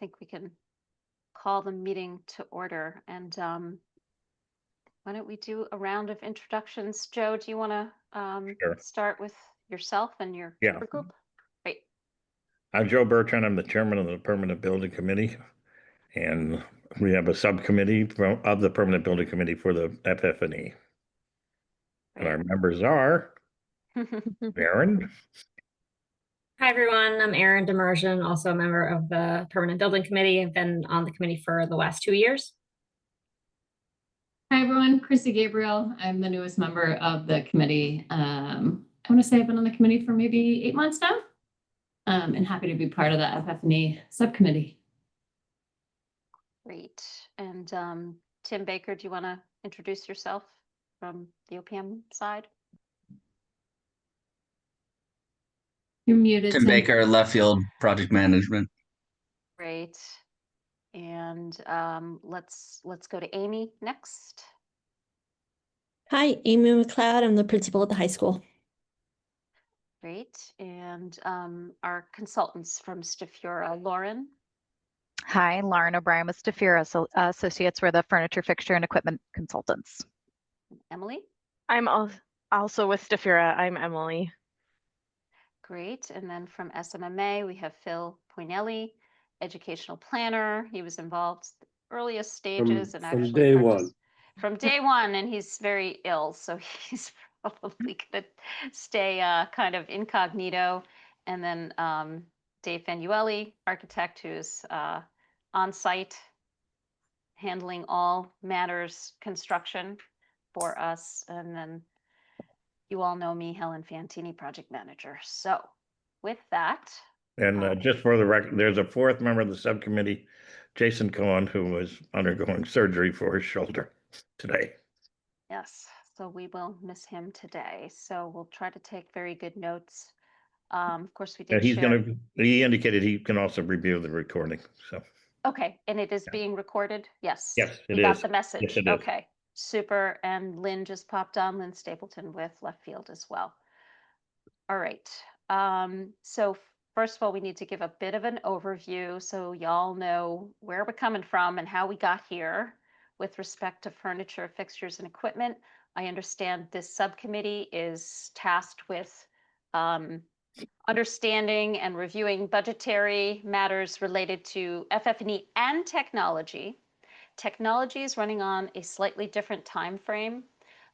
think we can call the meeting to order. And why don't we do a round of introductions? Joe, do you want to Sure. start with yourself and your Yeah. group? Great. I'm Joe Bertrand. I'm the chairman of the Permanent Building Committee. And we have a subcommittee of the Permanent Building Committee for the FF&E. And our members are Aaron, Hi, everyone. I'm Erin Demersion, also a member of the Permanent Building Committee. I've been on the committee for the last 2 years. Hi, everyone. Chrissy Gabriel. I'm the newest member of the committee. I want to say I've been on the committee for maybe 8 months now, and happy to be part of the FF&E subcommittee. Great. And Tim Baker, do you want to introduce yourself from the OPM side? You're muted, Tim Baker, left field project management. Great. And let's go to Amy next. Hi, Amy McLeod. I'm the principal at the high school. Great. And our consultants from Stafura, Lauren. Hi, Lauren O'Brien with Stafura Associates. We're the furniture, fixture, and equipment consultants. Emily. I'm also with Stafura. I'm Emily. Great. And then from SMMA, we have Phil Poinelli, educational planner. He was involved in the earliest stages and actually from day one. From day one, and he's very ill, so he's probably going to stay kind of incognito. And then Dave Fanuelli, architect, who's on site handling all matters construction for us. And then you all know me, Helen Fantini, project manager. So with that. and just for the record, there's a fourth member of the subcommittee, Jason Cohen, who was undergoing surgery for his shoulder today. Yes, so we will miss him today. So we'll try to take very good notes. Of course, we did share. He indicated he can also review the recording, so. Okay, and it is being recorded? Yes. Yes, it You got is. the message? Yes, it is. Okay, super. And Lynn just popped on, Lynn Stapleton with Left Field as well. All right. So first of all, we need to give a bit of an overview so y'all know where we're coming from and how we got here with respect to furniture, fixtures, and equipment. I understand this subcommittee is tasked with understanding and reviewing budgetary matters related to FF&E and technology. Technology is running on a slightly different time frame,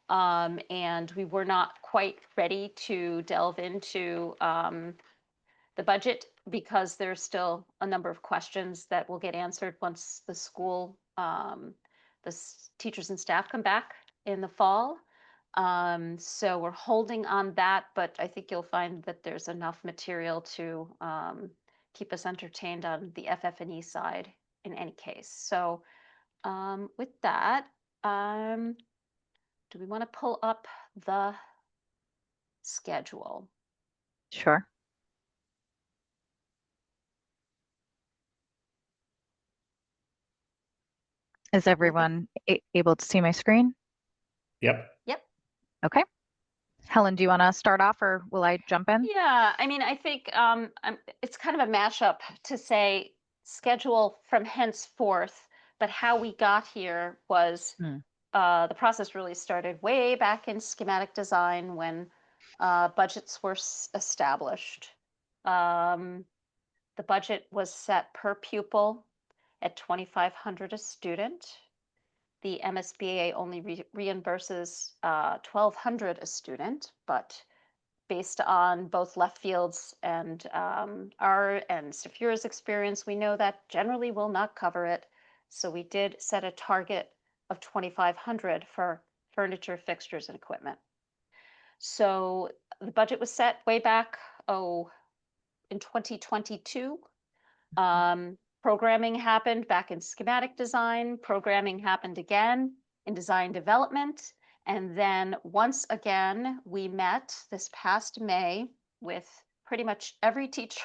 and we were not quite ready to delve into the budget because there's still a number of questions that will get answered once the school, teachers and staff come back in the fall. So we're holding on that, but I think you'll find that there's enough material to keep us entertained on the FF&E side in any case. So with that, do we want to pull up the schedule? Sure. Is everyone able to see my screen? Yep. Yep. Okay. Helen, do you want to start off or will I jump in? Yeah, I mean, I think it's kind of a mashup to say schedule from henceforth, but how we got here was the process really started way back in schematic design when budgets were established. The budget was set per pupil at $2,500 a student. The MSBA only reimburses $1,200 a student, but based on both Left Field's and our and Stafura's experience, we know that generally will not cover it. So we did set a target of $2,500 for furniture, fixtures, and equipment. So the budget was set way back, in 2022. Programming happened back in schematic design. Programming happened again in design development. And then once again, we met this past May with pretty much every teacher,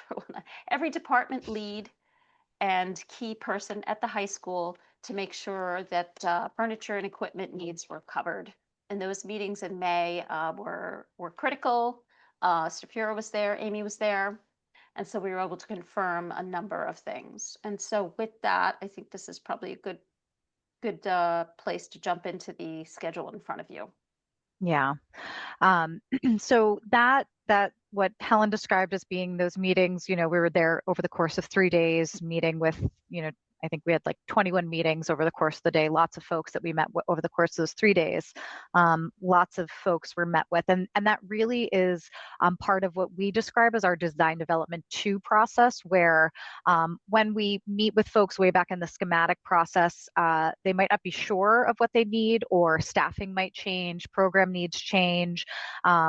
every department lead and key person at the high school to make sure that furniture and equipment needs were covered. And those meetings in May were critical. Stafura was there, Amy was there. And so we were able to confirm a number of things. And so with that, I think this is probably a good place to jump into the schedule in front of you. Yeah. So that what Helen described as being those meetings, we were there over the course of 3 days, meeting with, I think we had like 21 meetings over the course of the day, lots of folks that we met over the course of those 3 days. Lots of folks were met with, and that really is part of what we describe as our design development 2 process, where when we meet with folks way back in the schematic process, they might not be sure of what they need, or staffing might change, program needs change.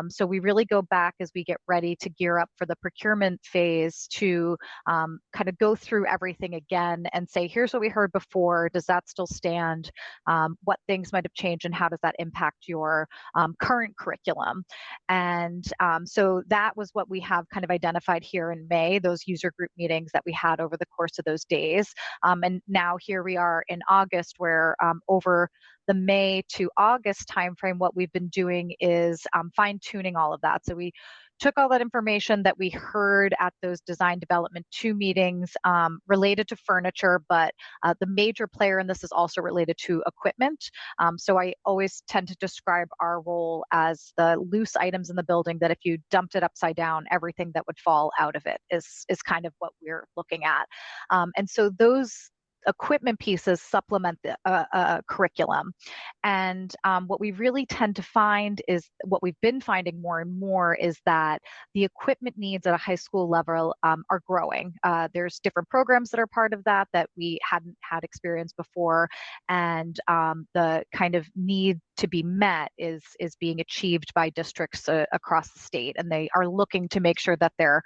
So we really go back as we get ready to gear up for the procurement phase to kind of go through everything again and say, here's what we heard before. Does that still stand? What things might have changed, and how does that impact your current curriculum? And so that was what we have kind of identified here in May, those user group meetings that we had over the course of those days. And now here we are in August, where over the May to August timeframe, what we've been doing is fine tuning all of that. So we took all that information that we heard at those design development 2 meetings related to furniture, but the major player in this is also related to equipment. So I always tend to describe our role as the loose items in the building that if you dumped it upside down, everything that would fall out of it is kind of what we're looking at. And so those equipment pieces supplement the curriculum. And what we really tend to find is, what we've been finding more and more, is that the equipment needs at a high school level are growing. There's different programs that are part of that we hadn't had experience before. And the kind of need to be met is being achieved by districts across the state. And they are looking to make sure that they're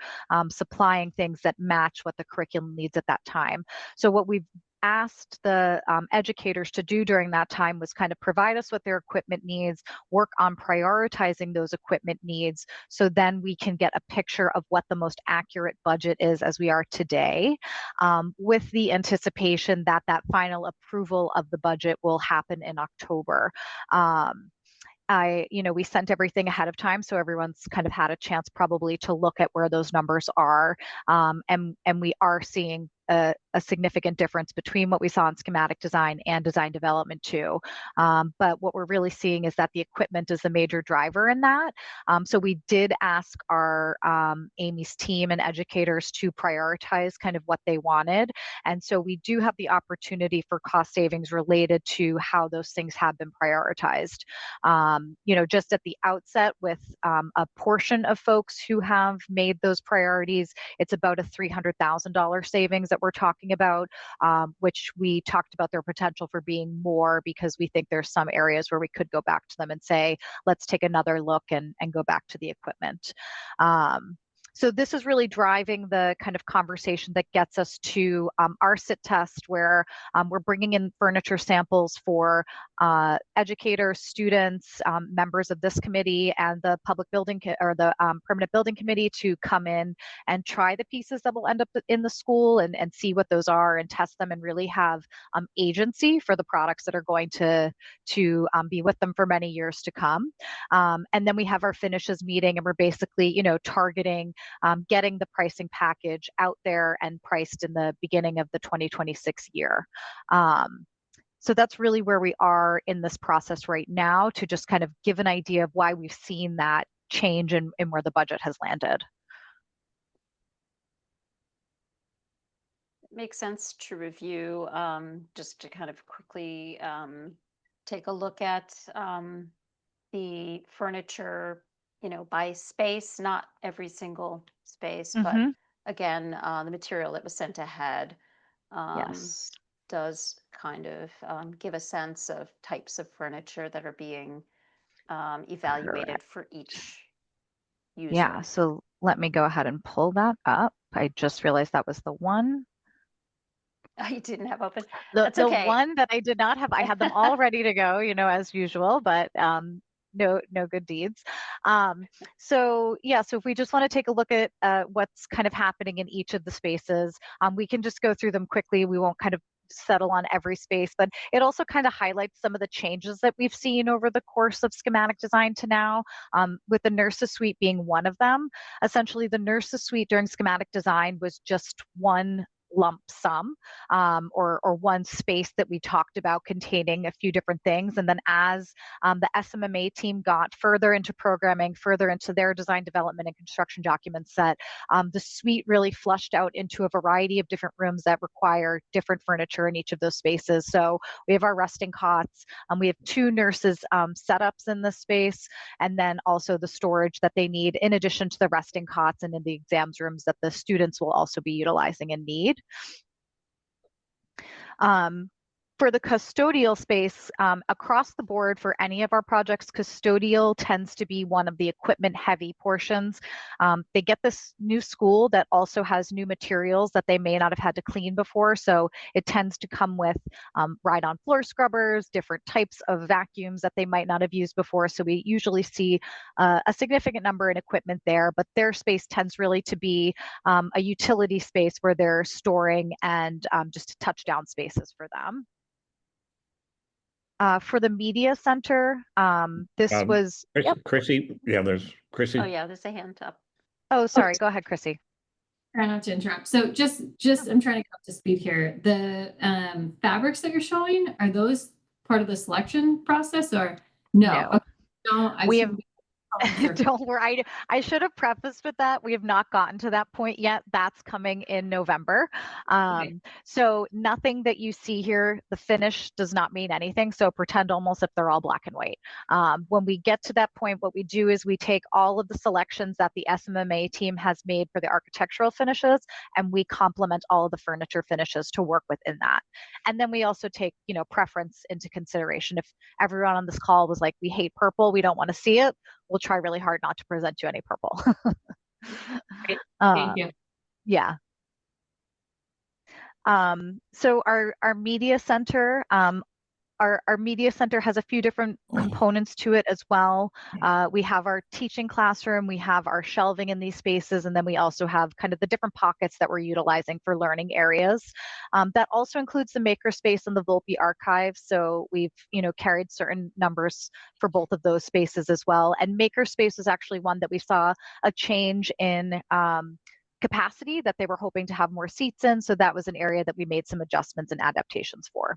supplying things that match what the curriculum needs at that time. So what we've asked the educators to do during that time was kind of provide us with their equipment needs, work on prioritizing those equipment needs, so then we can get a picture of what the most accurate budget is as we are today, with the anticipation that that final approval of the budget will happen in October. We sent everything ahead of time, so everyone's kind of had a chance probably to look at where those numbers are, and we are seeing a significant difference between what we saw in schematic design and design development 2. But what we're really seeing is that the equipment is the major driver in that. So we did ask our Amy's team and educators to prioritize kind of what they wanted. And so we do have the opportunity for cost savings related to how those things have been prioritized. Just at the outset, with a portion of folks who have made those priorities, it's about a $300,000 savings that we're talking about, which we talked about their potential for being more, because we think there's some areas where we could go back to them and say, let's take another look and go back to the equipment. So this is really driving the kind of conversation that gets us to our sit test, where we're bringing in furniture samples for educators, students, members of this committee, and the public building or the permanent building committee to come in and try the pieces that will end up in the school and see what those are and test them, and really have agency for the products that are going to be with them for many years to come. And then we have our finishes meeting, and we're basically, targeting getting the pricing package out there and priced in the beginning of the 2026 year. So that's really where we are in this process right now, to just kind of give an idea of why we've seen that change in where the budget has landed. It makes sense to review, just to kind of quickly take a look at the furniture, by space, not every single space, but again, the material that was sent ahead Yes. does kind of give a sense of types of furniture that are being evaluated for each user. Yeah, so let me go ahead and pull that up. I just realized that was the one. I didn't have open. The That's okay. one that I did not have, I had them all ready to go, as usual, but no good deeds. So if we just want to take a look at what's kind of happening in each of the spaces, we can just go through them quickly. We won't kind of settle on every space, but it also kind of highlights some of the changes that we've seen over the course of schematic design to now, with the nurses suite being one of them. Essentially, the nurses suite during schematic design was just one lump sum, or one space that we talked about containing a few different things. And then as the SMMA team got further into programming, further into their design development and construction document set, the suite really flushed out into a variety of different rooms that require different furniture in each of those spaces. So we have our resting cots, we have 2 nurses setups in this space, and then also the storage that they need in addition to the resting cots and in the exams rooms that the students will also be utilizing and need. For the custodial space, across the board for any of our projects, custodial tends to be one of the equipment heavy portions. They get this new school that also has new materials that they may not have had to clean before. So it tends to come with ride-on floor scrubbers, different types of vacuums that they might not have used before. So we usually see a significant number in equipment there, but their space tends really to be a utility space where they're storing and just touchdown spaces for them. For the media center, this was. Yep. Chrissy, yeah, there's Chrissy. Oh yeah, there's a hand up. Oh, sorry. Go ahead, Chrissy. Try not to interrupt. So just I'm trying to get up to speed here. The fabrics that you're showing, are those part of the selection process or no? No. Okay. No, We have. Don't worry. I should have prefaced with that. We have not gotten to that point yet. That's coming in November. Okay. So nothing that you see here, the finish does not mean anything. So pretend almost if they're all black and white. When we get to that point, what we do is we take all of the selections that the SMMA team has made for the architectural finishes, and we complement all of the furniture finishes to work within that. And then we also take, preference into consideration. If everyone on this call was like, we hate purple, we don't want to see it, we'll try really hard not to present you any purple. Thank you. Yeah. So our media center, our media center has a few different components to it as well. We have our teaching classroom, we have our shelving in these spaces, and then we also have kind of the different pockets that we're utilizing for learning areas. That also includes the makerspace and the Volpe archive. So we've carried certain numbers for both of those spaces as well. And makerspace is actually one that we saw a change in capacity, that they were hoping to have more seats in. So that was an area that we made some adjustments and adaptations for.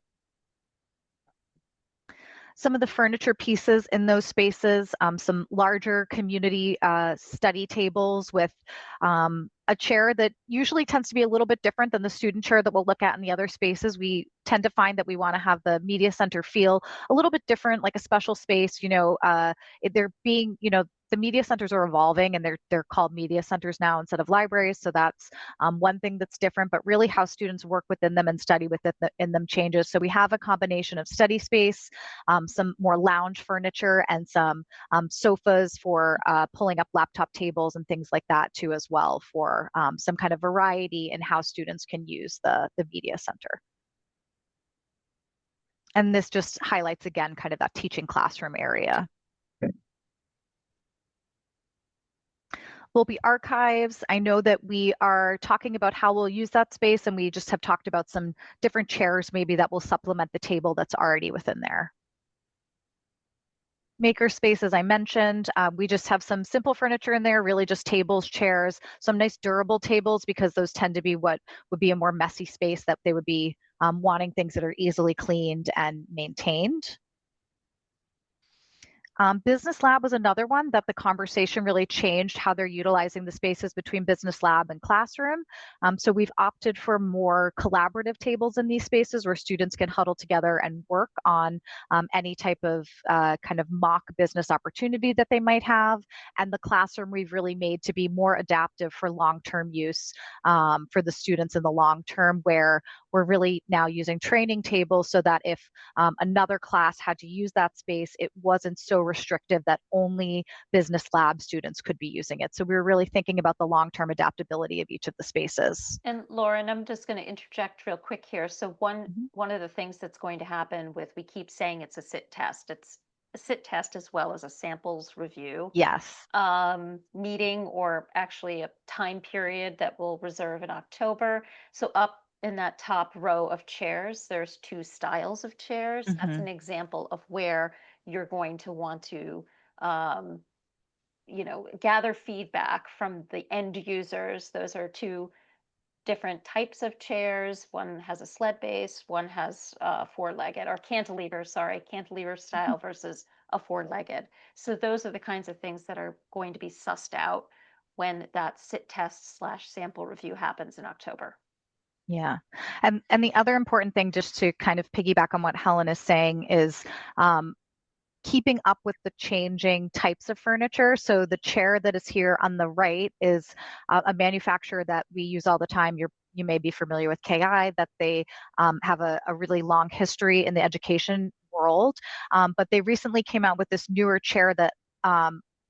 Some of the furniture pieces in those spaces, some larger community study tables with a chair that usually tends to be a little bit different than the student chair that we'll look at in the other spaces. We tend to find that we want to have the media center feel a little bit different, like a special space. They're being, the media centers are evolving, and they're called media centers now instead of libraries. So that's one thing that's different, but really how students work within them and study within them changes. So we have a combination of study space, some more lounge furniture, and some sofas for pulling up laptop tables and things like that too as well, for some kind of variety in how students can use the media center. And this just highlights again kind of that teaching classroom area. Volpe archives. I know that we are talking about how we'll use that space, and we just have talked about some different chairs maybe that will supplement the table that's already within there. Makerspace, as I mentioned, we just have some simple furniture in there, really just tables, chairs, some nice durable tables, because those tend to be what would be a more messy space, that they would be wanting things that are easily cleaned and maintained. Business Lab was another one that the conversation really changed how they're utilizing the spaces between Business Lab and classroom. So we've opted for more collaborative tables in these spaces where students can huddle together and work on any type of kind of mock business opportunity that they might have. And the classroom we've really made to be more adaptive for long-term use for the students in the long term, where we're really now using training tables so that if another class had to use that space, it wasn't so restrictive that only Business Lab students could be using it. So we were really thinking about the long-term adaptability of each of the spaces. And Lauren, I'm just going to interject real quick here. So one of the things that's going to happen with, we keep saying it's a sit test. It's a sit test as well as a samples review. Yes. Meeting, or actually a time period that we'll reserve in October. So up in that top row of chairs, there's 2 styles of chairs. That's an example of where you're going to want to, gather feedback from the end users. Those are 2 different types of chairs. One has a sled base, one has four-legged or cantilever style versus a four-legged. So those are the kinds of things that are going to be sussed out when that sit test / sample review happens in October. Yeah. And the other important thing, just to kind of piggyback on what Helen is saying, is keeping up with the changing types of furniture. So the chair that is here on the right is a manufacturer that we use all the time. You may be familiar with KI, that they have a really long history in the education world. But they recently came out with this newer chair that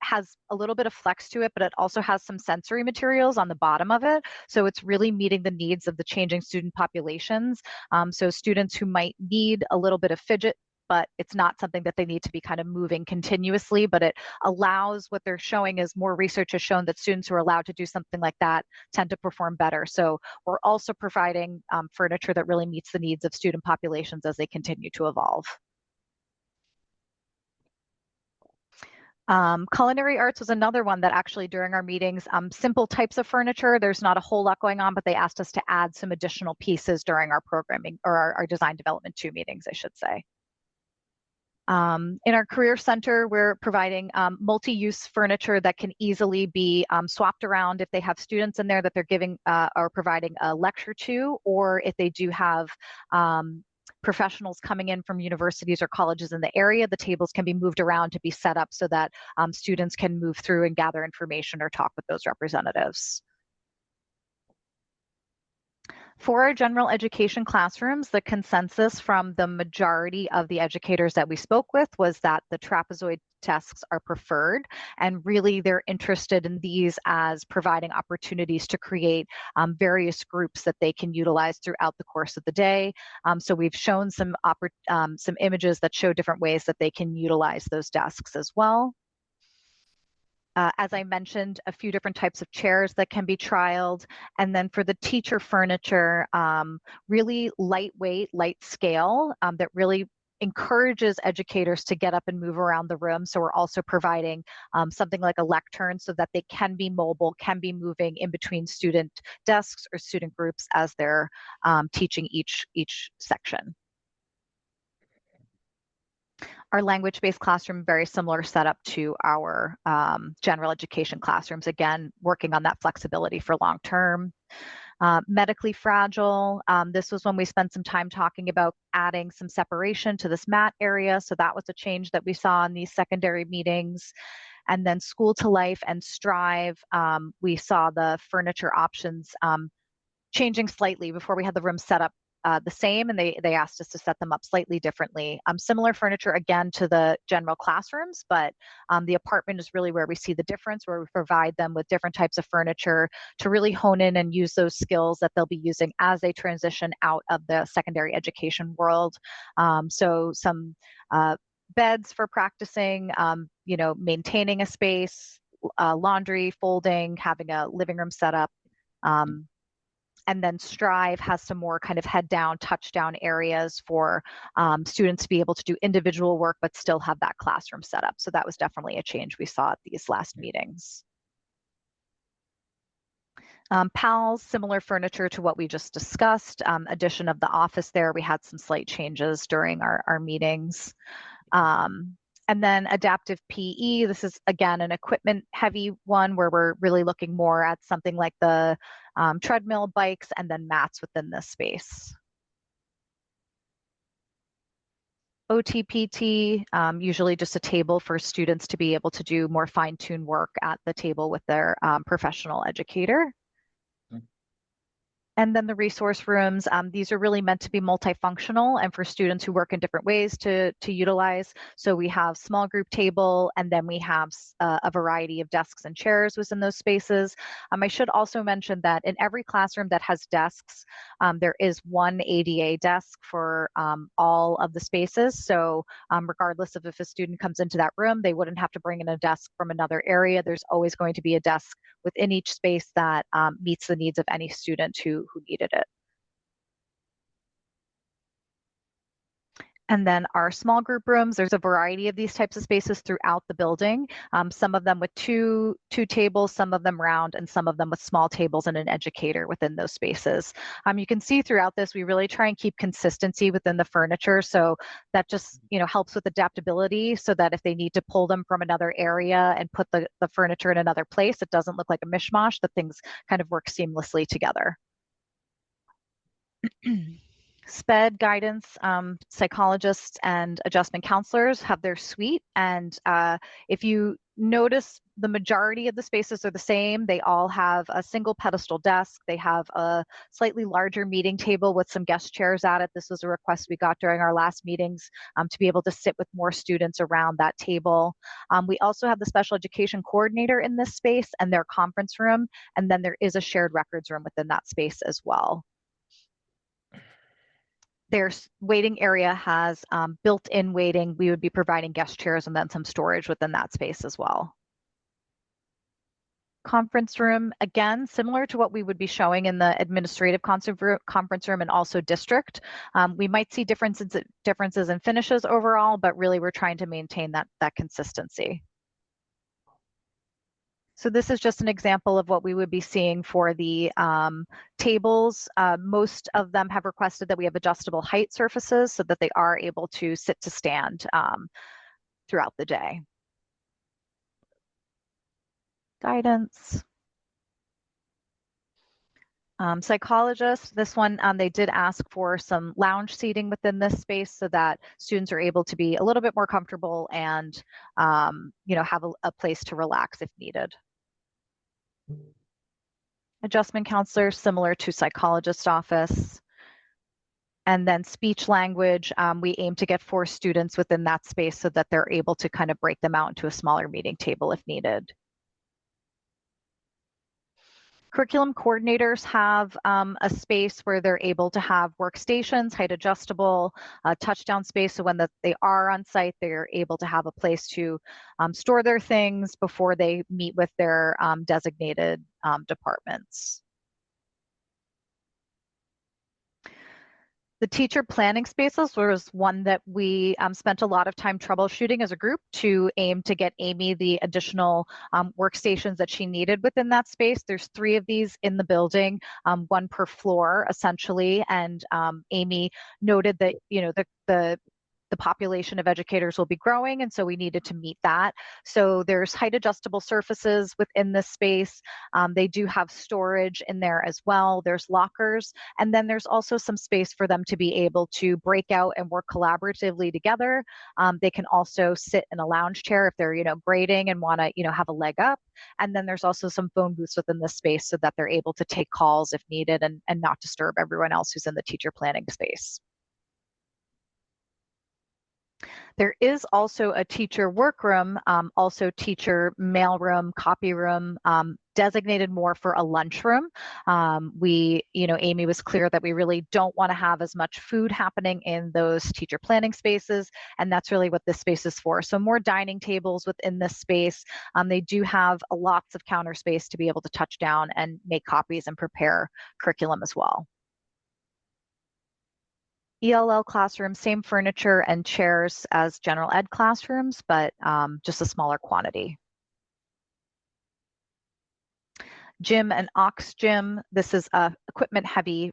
has a little bit of flex to it, but it also has some sensory materials on the bottom of it. So it's really meeting the needs of the changing student populations. So students who might need a little bit of fidget, but it's not something that they need to be kind of moving continuously, but it allows, what they're showing is more research has shown that students who are allowed to do something like that tend to perform better. So we're also providing furniture that really meets the needs of student populations as they continue to evolve. Culinary arts was another one that actually during our meetings, simple types of furniture, there's not a whole lot going on, but they asked us to add some additional pieces during our programming, or our design development 2 meetings, I should say. In our career center, we're providing multi-use furniture that can easily be swapped around if they have students in there that they're giving or providing a lecture to, or if they do have professionals coming in from universities or colleges in the area, the tables can be moved around to be set up so that students can move through and gather information or talk with those representatives. For our general education classrooms, the consensus from the majority of the educators that we spoke with was that the trapezoid desks are preferred, and really they're interested in these as providing opportunities to create various groups that they can utilize throughout the course of the day. So we've shown some images that show different ways that they can utilize those desks as well. As I mentioned, a few different types of chairs that can be trialed. And then for the teacher furniture, really lightweight, light scale that really encourages educators to get up and move around the room. So we're also providing something like a lectern so that they can be mobile, can be moving in between student desks or student groups as they're teaching each section. Our language-based classroom, very similar setup to our general education classrooms, again, working on that flexibility for long-term. Medically fragile, this was when we spent some time talking about adding some separation to this mat area. So that was a change that we saw in these secondary meetings. And then School to Life and Strive, we saw the furniture options changing slightly. Before we had the room set up the same, and they asked us to set them up slightly differently. Similar furniture again to the general classrooms, but the apartment is really where we see the difference, where we provide them with different types of furniture to really hone in and use those skills that they'll be using as they transition out of the secondary education world. So some beds for practicing, maintaining a space, laundry, folding, having a living room set up. And then Strive has some more kind of head down, touch down areas for students to be able to do individual work, but still have that classroom set up. So that was definitely a change we saw at these last meetings. PALS, similar furniture to what we just discussed. Addition of the office there, we had some slight changes during our meetings. And then adaptive PE, this is again an equipment heavy one where we're really looking more at something like the treadmill, bikes, and then mats within this space. OTPT, usually just a table for students to be able to do more fine-tuned work at the table with their professional educator. And then the resource rooms, these are really meant to be multifunctional and for students who work in different ways to utilize. So we have small group table, and then we have a variety of desks and chairs within those spaces. I should also mention that in every classroom that has desks, there is one ADA desk for all of the spaces. So regardless of if a student comes into that room, they wouldn't have to bring in a desk from another area. There's always going to be a desk within each space that meets the needs of any student who needed it. And then our small group rooms, there's a variety of these types of spaces throughout the building. Some of them with two tables, some of them round, and some of them with small tables and an educator within those spaces. You can see throughout this, we really try and keep consistency within the furniture. So that just, helps with adaptability, so that if they need to pull them from another area and put the furniture in another place, it doesn't look like a mishmash, that things kind of work seamlessly together. SPED guidance, psychologists and adjustment counselors have their suite. And if you notice, the majority of the spaces are the same. They all have a single pedestal desk. They have a slightly larger meeting table with some guest chairs at it. This was a request we got during our last meetings, to be able to sit with more students around that table. We also have the special education coordinator in this space and their conference room. And then there is a shared records room within that space as well. Their waiting area has built-in waiting. We would be providing guest chairs and then some storage within that space as well. Conference room, again, similar to what we would be showing in the administrative conference room and also district. We might see differences in finishes overall, but really we're trying to maintain that consistency. So this is just an example of what we would be seeing for the tables. Most of them have requested that we have adjustable height surfaces so that they are able to sit to stand throughout the day. Guidance. Psychologists, this one, they did ask for some lounge seating within this space so that students are able to be a little bit more comfortable and have a place to relax if needed. Adjustment counselor, similar to psychologist office. And then speech language, we aim to get 4 students within that space so that they're able to kind of break them out into a smaller meeting table if needed. Curriculum coordinators have a space where they're able to have workstations, height adjustable, touchdown space. So when they are on site, they're able to have a place to store their things before they meet with their designated departments. The teacher planning spaces was one that we spent a lot of time troubleshooting as a group to aim to get Amy the additional workstations that she needed within that space. There's 3 of these in the building, 1 per floor essentially. And Amy noted that, the population of educators will be growing, and so we needed to meet that. So there's height adjustable surfaces within this space. They do have storage in there as well. There's lockers, and then there's also some space for them to be able to break out and work collaboratively together. They can also sit in a lounge chair if they're, grading and want to, have a leg up. And then there's also some phone booths within this space so that they're able to take calls if needed and not disturb everyone else who's in the teacher planning space. There is also a teacher workroom, also teacher mailroom, copy room, designated more for a lunchroom. Amy was clear that we really don't want to have as much food happening in those teacher planning spaces, and that's really what this space is for. So more dining tables within this space. They do have lots of counter space to be able to touch down and make copies and prepare curriculum as well. ELL classroom, same furniture and chairs as general ed classrooms, but just a smaller quantity. Gym and Ox Gym, this is a equipment heavy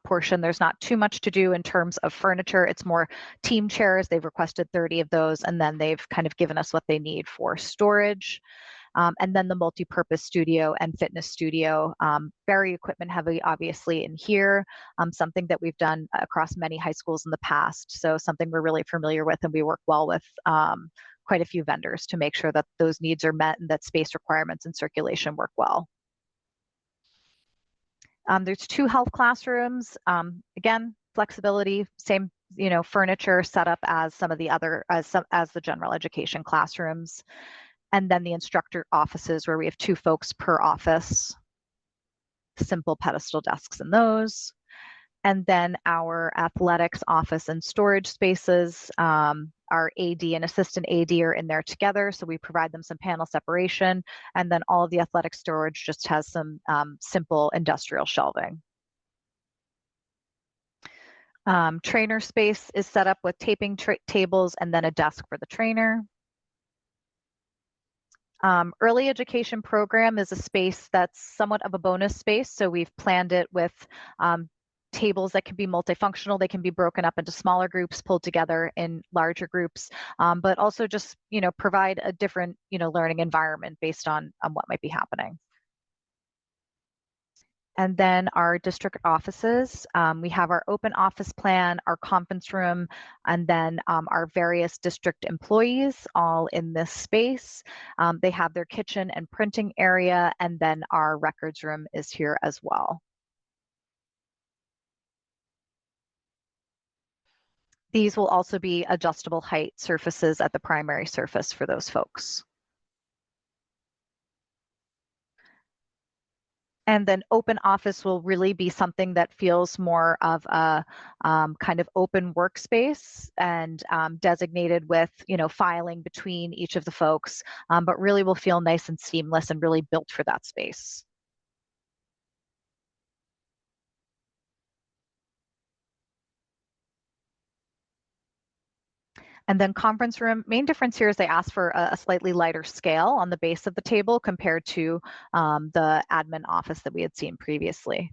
portion. There's not too much to do in terms of furniture. It's more team chairs. They've requested 30 of those, and then they've kind of given us what they need for storage. And then the multi-purpose studio and fitness studio, very equipment heavy, obviously, in here, something that we've done across many high schools in the past. So something we're really familiar with, and we work well with quite a few vendors to make sure that those needs are met and that space requirements and circulation work well. There's 2 health classrooms. Again, flexibility, same furniture setup as some of the other, as the general education classrooms. And then the instructor offices where we have 2 folks per office, simple pedestal desks in those. And then our athletics office and storage spaces, our AD and assistant AD are in there together. So we provide them some panel separation. And then all of the athletic storage just has some simple industrial shelving. Trainer space is set up with taping tables and then a desk for the trainer. Early education program is a space that's somewhat of a bonus space. So we've planned it with tables that can be multifunctional. They can be broken up into smaller groups, pulled together in larger groups, but also just, provide a different, learning environment based on what might be happening. And then our district offices, we have our open office plan, our conference room, and then our various district employees all in this space. They have their kitchen and printing area, and then our records room is here as well. These will also be adjustable height surfaces at the primary surface for those folks. And then open office will really be something that feels more of a kind of open workspace and designated with, filing between each of the folks, but really will feel nice and seamless and really built for that space. And then conference room, main difference here is they ask for a slightly lighter scale on the base of the table compared to the admin office that we had seen previously.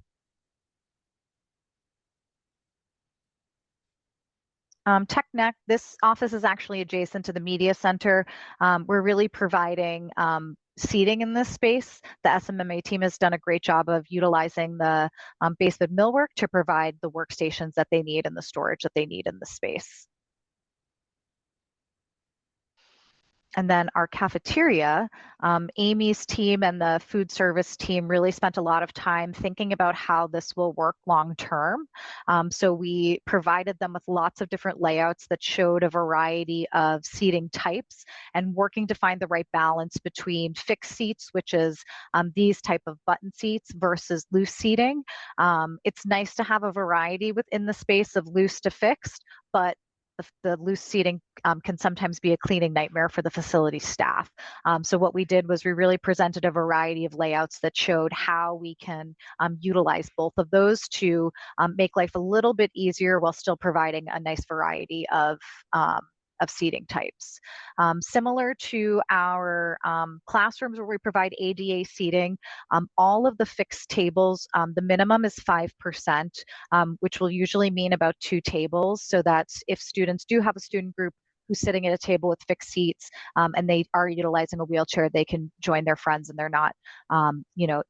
TechNet, this office is actually adjacent to the media center. We're really providing seating in this space. The SMMA team has done a great job of utilizing the basement millwork to provide the workstations that they need and the storage that they need in the space. And then our cafeteria, Amy's team and the food service team really spent a lot of time thinking about how this will work long term. So we provided them with lots of different layouts that showed a variety of seating types and working to find the right balance between fixed seats, which is these type of button seats, versus loose seating. It's nice to have a variety within the space of loose to fixed, but the loose seating can sometimes be a cleaning nightmare for the facility staff. So what we did was we really presented a variety of layouts that showed how we can utilize both of those to make life a little bit easier while still providing a nice variety of seating types. Similar to our classrooms where we provide ADA seating, all of the fixed tables, the minimum is 5%, which will usually mean about 2 tables, so that if students do have a student group who's sitting at a table with fixed seats and they are utilizing a wheelchair, they can join their friends and they're not,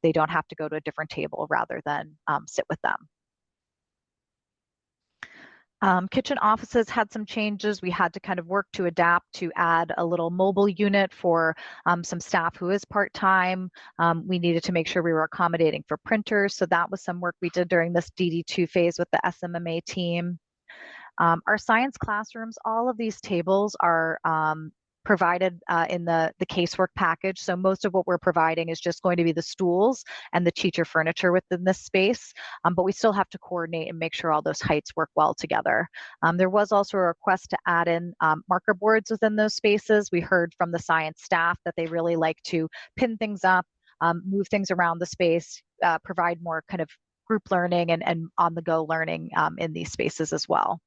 they don't have to go to a different table rather than sit with them. Kitchen offices had some changes. We had to kind of work to adapt to add a little mobile unit for some staff who is part-time. We needed to make sure we were accommodating for printers. So that was some work we did during this DD2 phase with the SMMA team. Our science classrooms, all of these tables are provided in the casework package. So most of what we're providing is just going to be the stools and the teacher furniture within this space, but we still have to coordinate and make sure all those heights work well together. There was also a request to add in marker boards within those spaces. We heard from the science staff that they really like to pin things up, move things around the space, provide more kind of group learning and on-the-go learning in these spaces as well.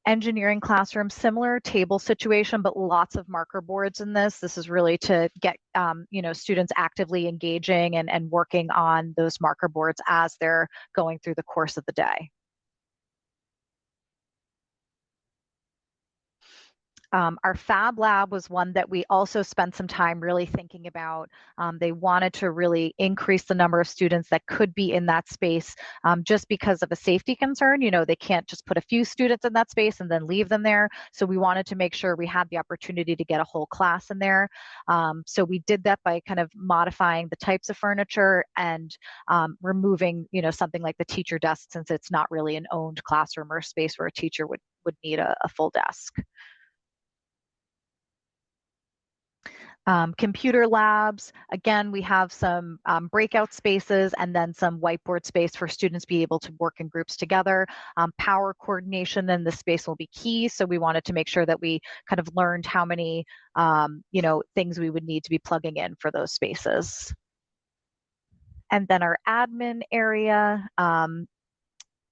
Engineering classroom, similar table situation, but lots of marker boards in this. This is really to get students actively engaging and working on those marker boards as they're going through the course of the day. Our Fab Lab was one that we also spent some time really thinking about. They wanted to really increase the number of students that could be in that space just because of a safety concern. They can't just put a few students in that space and then leave them there. So we wanted to make sure we had the opportunity to get a whole class in there. So we did that by kind of modifying the types of furniture and removing, something like the teacher desk, since it's not really an owned classroom or space where a teacher would need a full desk. Computer labs, again, we have some breakout spaces and then some whiteboard space for students to be able to work in groups together. Power coordination in this space will be key, so we wanted to make sure that we kind of learned how many things we would need to be plugging in for those spaces. And then our admin area,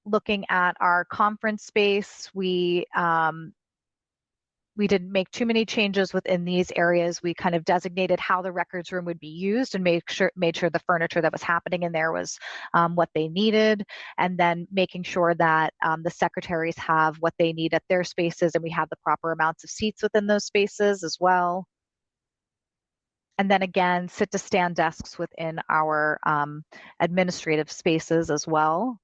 looking at our conference space, we didn't make too many changes within these areas. We kind of designated how the records room would be used and made sure the furniture that was happening in there was what they needed, and then making sure that the secretaries have what they need at their spaces and we have the proper amounts of seats within those spaces as well. And then again, sit to stand desks within our administrative spaces as well.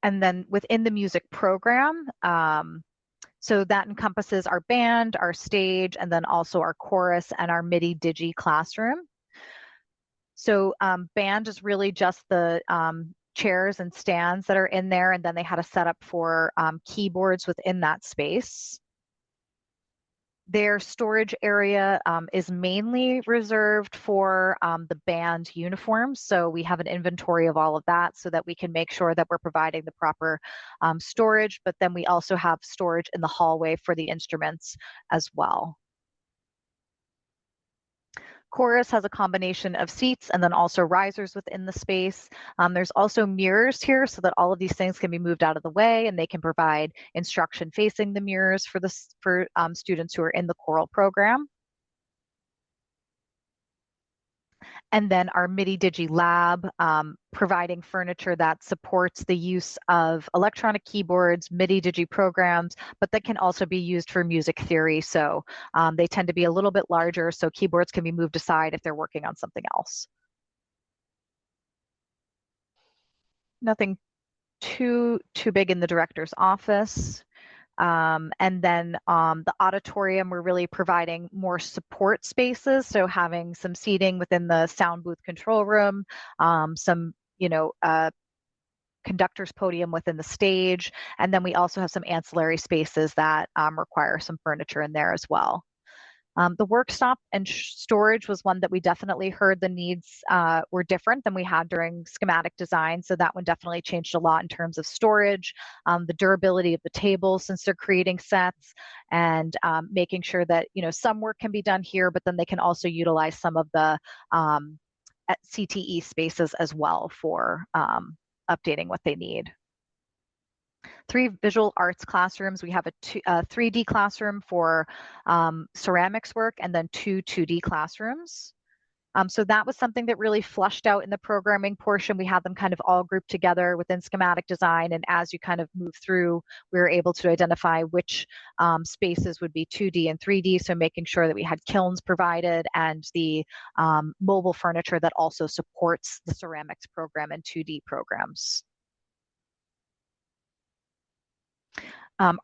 And then within the music program, so that encompasses our band, our stage, and then also our chorus and our MIDI Digi classroom. So band is really just the chairs and stands that are in there, and then they had a setup for keyboards within that space. Their storage area is mainly reserved for the band uniforms. So we have an inventory of all of that so that we can make sure that we're providing the proper storage, but then we also have storage in the hallway for the instruments as well. Chorus has a combination of seats and then also risers within the space. There's also mirrors here so that all of these things can be moved out of the way and they can provide instruction facing the mirrors for students who are in the choral program. And then our MIDI Digi Lab, providing furniture that supports the use of electronic keyboards, MIDI Digi programs, but that can also be used for music theory. So they tend to be a little bit larger, so keyboards can be moved aside if they're working on something else. Nothing too big in the director's office. And then the auditorium, we're really providing more support spaces. So having some seating within the sound booth control room, some, conductor's podium within the stage. And then we also have some ancillary spaces that require some furniture in there as well. The work stop and storage was one that we definitely heard the needs were different than we had during schematic design. So that one definitely changed a lot in terms of storage, the durability of the tables since they're creating sets, and making sure that, some work can be done here, but then they can also utilize some of the CTE spaces as well for updating what they need. 3 visual arts classrooms. We have a 3D classroom for ceramics work and then 2 2D classrooms. So that was something that really flushed out in the programming portion. We had them kind of all grouped together within schematic design. And as you kind of move through, we were able to identify which spaces would be 2D and 3D. So making sure that we had kilns provided and the mobile furniture that also supports the ceramics program and 2D programs.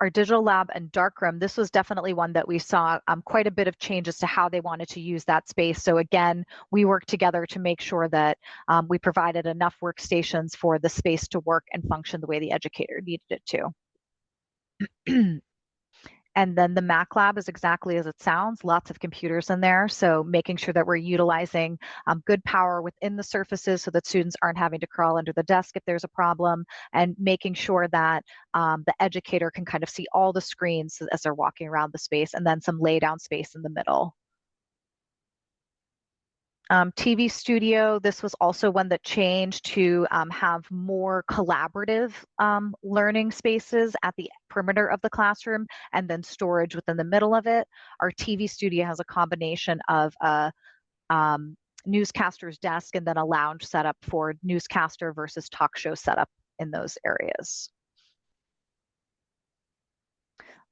Our digital lab and darkroom, this was definitely one that we saw quite a bit of changes to how they wanted to use that space. So again, we worked together to make sure that we provided enough workstations for the space to work and function the way the educator needed it to. And then the Mac lab is exactly as it sounds, lots of computers in there. So making sure that we're utilizing good power within the surfaces so that students aren't having to crawl under the desk if there's a problem, and making sure that the educator can kind of see all the screens as they're walking around the space, and then some lay down space in the middle. TV studio, this was also one that changed to have more collaborative learning spaces at the perimeter of the classroom and then storage within the middle of it. Our TV studio has a combination of a newscaster's desk and then a lounge setup for newscaster versus talk show setup in those areas.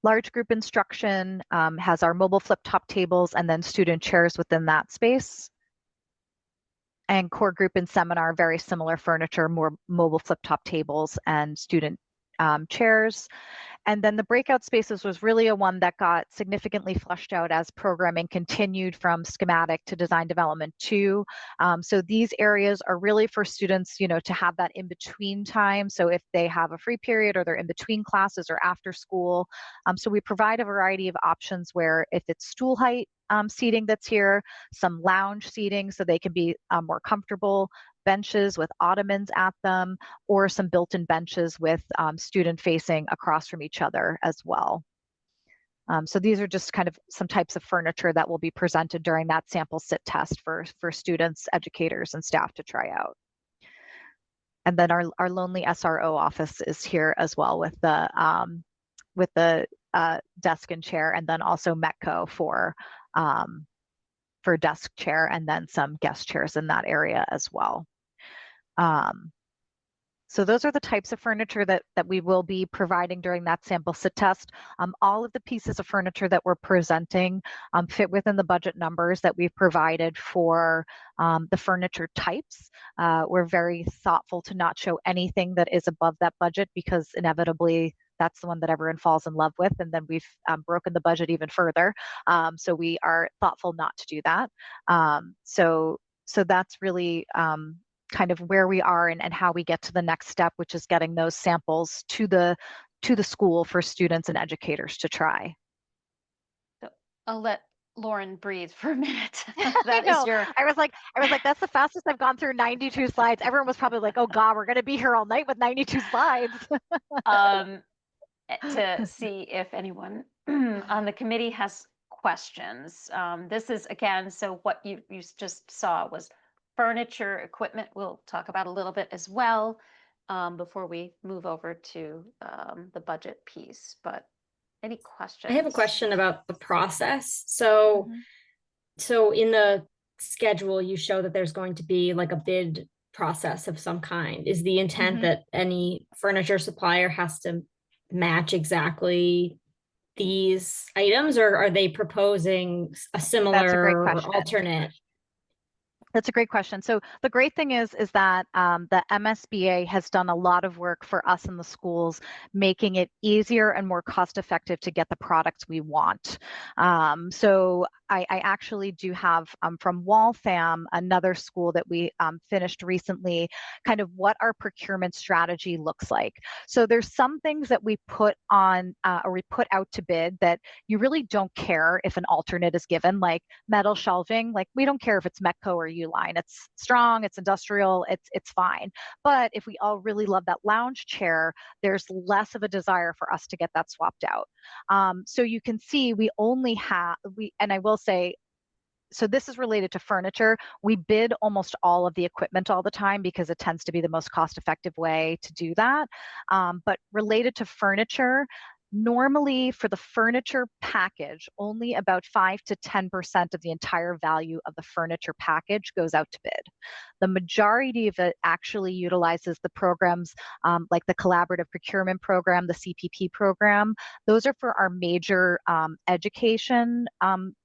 Large group instruction has our mobile flip top tables and then student chairs within that space. And core group and seminar, very similar furniture, more mobile flip top tables and student chairs. And then the breakout spaces was really a one that got significantly flushed out as programming continued from schematic to design development 2. So these areas are really for students, to have that in between time. So if they have a free period or they're in between classes or after school. So we provide a variety of options where if it's stool height seating that's here, some lounge seating so they can be more comfortable, benches with ottomans at them, or some built-in benches with student facing across from each other as well. So these are just kind of some types of furniture that will be presented during that sample sit test for students, educators, and staff to try out. And then our lonely SRO office is here as well with the desk and chair, and then also Metco for desk chair, and then some guest chairs in that area as well. So those are the types of furniture that we will be providing during that sample sit test. All of the pieces of furniture that we're presenting fit within the budget numbers that we've provided for the furniture types. We're very thoughtful to not show anything that is above that budget, because inevitably that's the one that everyone falls in love with, and then we've broken the budget even further. So we are thoughtful not to do that. So that's really kind of where we are and how we get to the next step, which is getting those samples to the school for students and educators to try. So I'll let Lauren breathe for a minute. I know. I was like, that's the fastest I've gone through 92 slides. Everyone was probably like, oh God, we're going to be here all night with 92 slides. To see if anyone on the committee has questions. This is, again, so what you just saw was furniture, equipment. We'll talk about a little bit as well before we move over to the budget piece. But any questions? I have a question about the process. So, so in the schedule, you show that there's going to be like a bid process of some kind. Is the intent that any furniture supplier has to match exactly these items, or are they proposing a similar or alternate? That's a great question. So the great thing is that the MSBA has done a lot of work for us in the schools, making it easier and more cost effective to get the products we want. So I actually do have from Waltham, another school that we finished recently, kind of what our procurement strategy looks like. So there's some things that we put on or we put out to bid that you really don't care if an alternate is given, like metal shelving. Like, we don't care if it's Metco or Uline. It's strong, it's industrial, it's fine. But if we all really love that lounge chair, there's less of a desire for us to get that swapped out. So you can see we only have, and I will say, so this is related to furniture. We bid almost all of the equipment all the time because it tends to be the most cost-effective way to do that. But related to furniture, normally for the furniture package, only about 5 to 10% of the entire value of the furniture package goes out to bid. The majority of it actually utilizes the programs like the Collaborative Procurement Program, the CPP program. Those are for our major education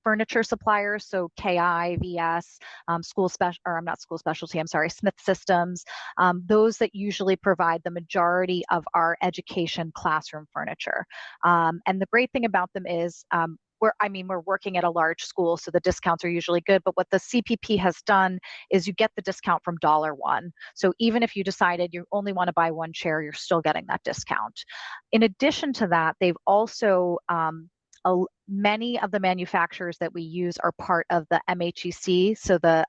furniture suppliers, so KI, VS, Smith Systems, those that usually provide the majority of our education classroom furniture. And the great thing about them is we're working at a large school, so the discounts are usually good. But what the CPP has done is you get the discount from $1. So even if you decided you only want to buy one chair, you're still getting that discount. In addition to that, they've also many of the manufacturers that we use are part of the MHEC, so the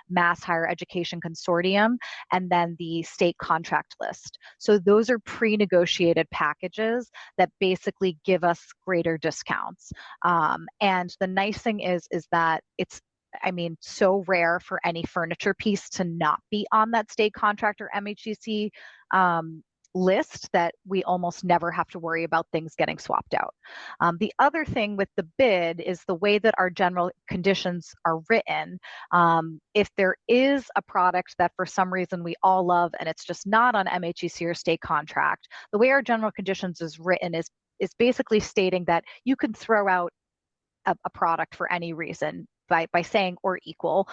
Mass Higher Education Consortium, and then the state contract list. So those are pre-negotiated packages that basically give us greater discounts. And the nice thing is that it's, so rare for any furniture piece to not be on that state contract or MHEC list that we almost never have to worry about things getting swapped out. The other thing with the bid is the way that our general conditions are written. If there is a product that for some reason we all love and it's just not on MHEC or state contract, the way our general conditions is written is basically stating that you can throw out a product for any reason. By saying or equal,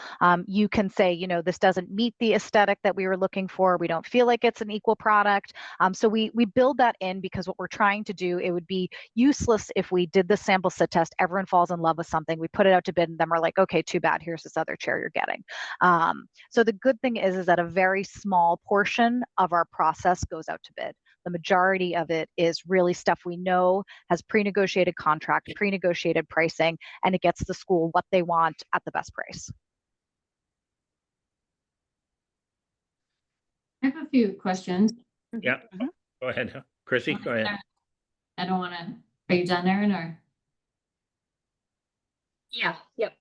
you can say, this doesn't meet the aesthetic that we were looking for. We don't feel like it's an equal product. So we build that in because what we're trying to do, it would be useless if we did the sample sit test, everyone falls in love with something, we put it out to bid, and then we're like, okay, too bad, here's this other chair you're getting. So the good thing is that a very small portion of our process goes out to bid. The majority of it is really stuff we know has pre-negotiated contract, pre-negotiated pricing, and it gets the school what they want at the best price. I have a few questions. Yeah, go ahead, Chrissy, go ahead. I don't want to, are you done, Erin, or? Yeah, yep.